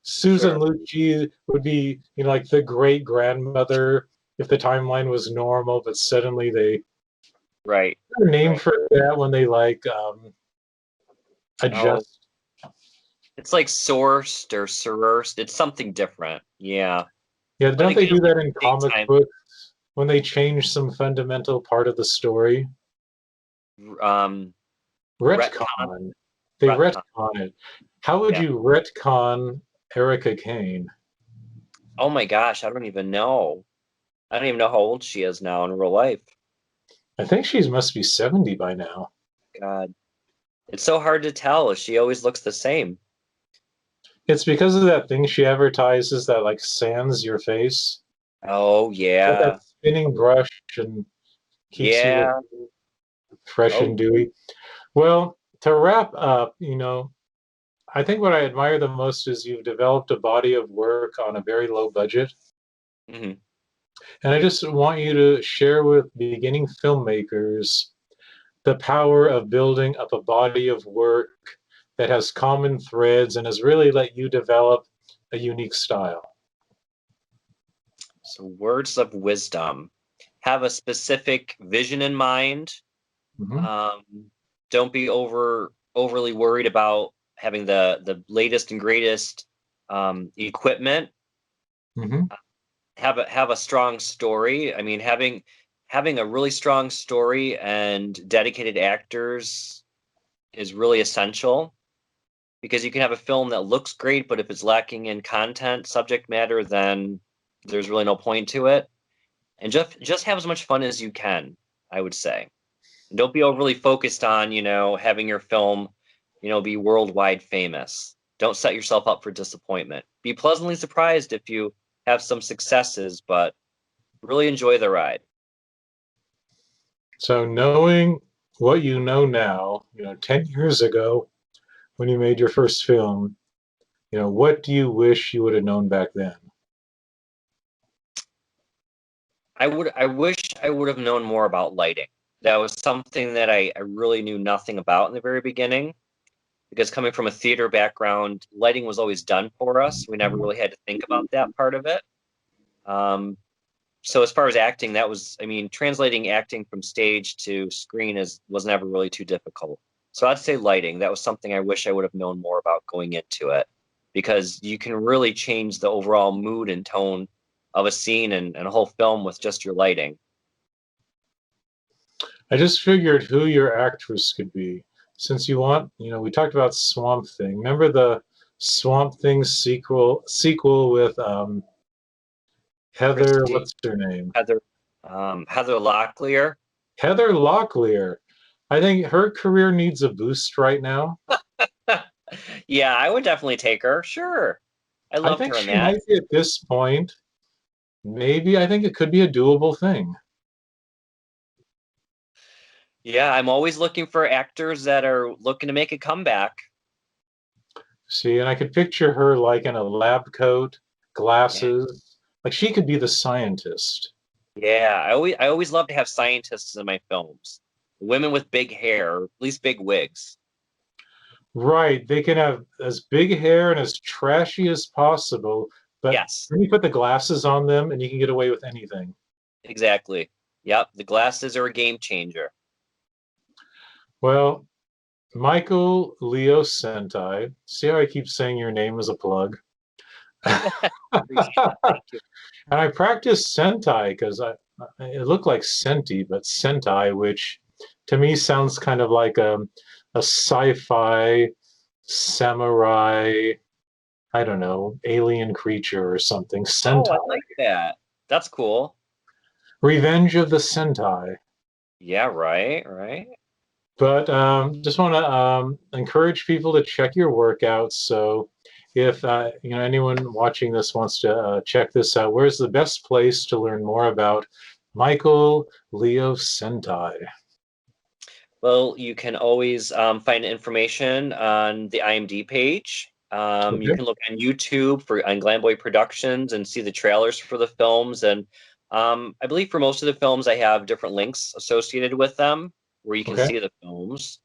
Susan sure. Lucci would be, you know, like the great grandmother if the timeline was normal, but suddenly they Right, have a name right. for that when they like Oh, adjust. it's like sourced or sourced. It's something different. Yeah, Yeah, but don't they again, do like that in comic daytime. books when they change some fundamental part of the story? Um, retcon, Retcon. They retcon. retcon it. How would Yeah. you retcon Erica Kane? Oh my gosh, I don't even know. I don't even know how old she is now in real life. I think she must be 70 by now. God, it's so hard to tell. She always looks the same. It's because of that thing she advertises that like sands your face. Oh Got that yeah, spinning brush and keeps you yeah. looking fresh Oh, and dewy. Well, to wrap up, you know, I think what I admire the most is you've developed a body of work on a very low budget. hmm. And I just want you to share with beginning filmmakers the power of building up a body of work that has common threads and has really let you develop a unique style. So words of wisdom. Have a specific vision in mind. Hmm. Um, don't be overly worried about having the latest and greatest equipment. Hmm. Have a strong story. I mean, having a really strong story and dedicated actors is really essential because you can have a film that looks great, but if it's lacking in content, subject matter, then there's really no point to it. And just have as much fun as you can, I would say. And don't be overly focused on, having your film, be worldwide famous. Don't set yourself up for disappointment. Be pleasantly surprised if you have some successes, but really enjoy the ride. So knowing what you know now, you know, 10 years ago when you made your first film, you know, what do you wish you would have known back then? I wish I would have known more about lighting. That was something that I really knew nothing about in the very beginning because coming from a theater background, lighting was always done for us. We never really had to think about that part of it. Um, so as far as acting, that was, I mean, translating acting from stage to screen was never really too difficult. So I'd say lighting. That was something I wish I would have known more about going into it because you can really change the overall mood and tone of a scene and a whole film with just your lighting. I just figured who your actress could be. Since you want, you know, we talked about Swamp Thing. Remember the Swamp Thing sequel with Heather, Christy, what's her name? Heather, Heather Locklear. Heather Locklear. I think her career needs a boost right now. Yeah, I would definitely take her. Sure. I I loved think her in she that. might be at this point. Maybe I think it could be a doable thing. Yeah, I'm always looking for actors that are looking to make a comeback. See, and I could picture her like in a lab coat, Yeah. glasses. Like she could be the scientist. Yeah, I always love to have scientists in my films. Women with big hair, or at least big wigs. Right. They can have as big hair and as trashy as possible, but Yes, then you put the glasses on them and you can get away with anything. exactly. Yep, the glasses are a game changer. Well, Michael Leo Centi. See how I keep saying your name as a plug? Appreciate it. Thank you. And I practice Sentai because it looked like Senti, but Sentai, which to me sounds kind of like a sci-fi samurai, I don't know, alien creature or something. Oh, Sentai. I like that. That's cool. Revenge of the Sentai. Yeah, right, right. But just want to encourage people to check your workouts. So if anyone watching this wants to check this out, where's the best place to learn more about Michael Leo Sentai? Well, you can always find information on the IMDb page. You Okay. can look on YouTube on Glamboy Productions and see the trailers for the films. And I believe for most of the films, I have different links associated with them where you can Okay. see the films.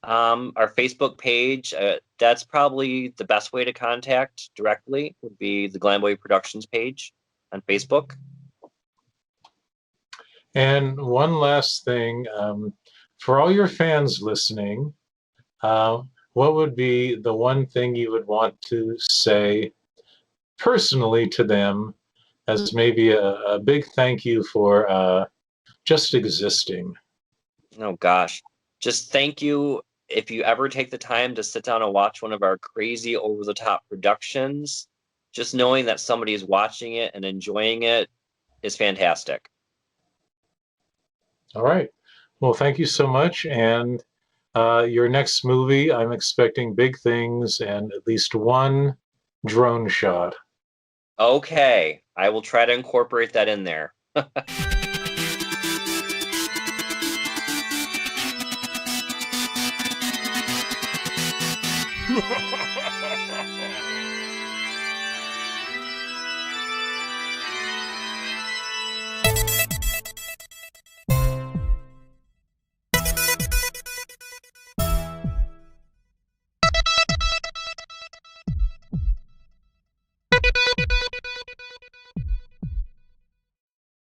Our Facebook page, that's probably the best way to contact directly, would be the Glamboy Productions page on Facebook. And one last thing, for all your fans listening, uh, what would be the one thing you would want to say personally to them as maybe a big thank you for just existing? Oh gosh. Just thank you if you ever take the time to sit down and watch one of our crazy over the top productions. Just knowing that somebody is watching it and enjoying it is fantastic. All right. Well, thank you so much. And your next movie, I'm expecting big things and at least one drone shot. Okay, I will try to incorporate that in there.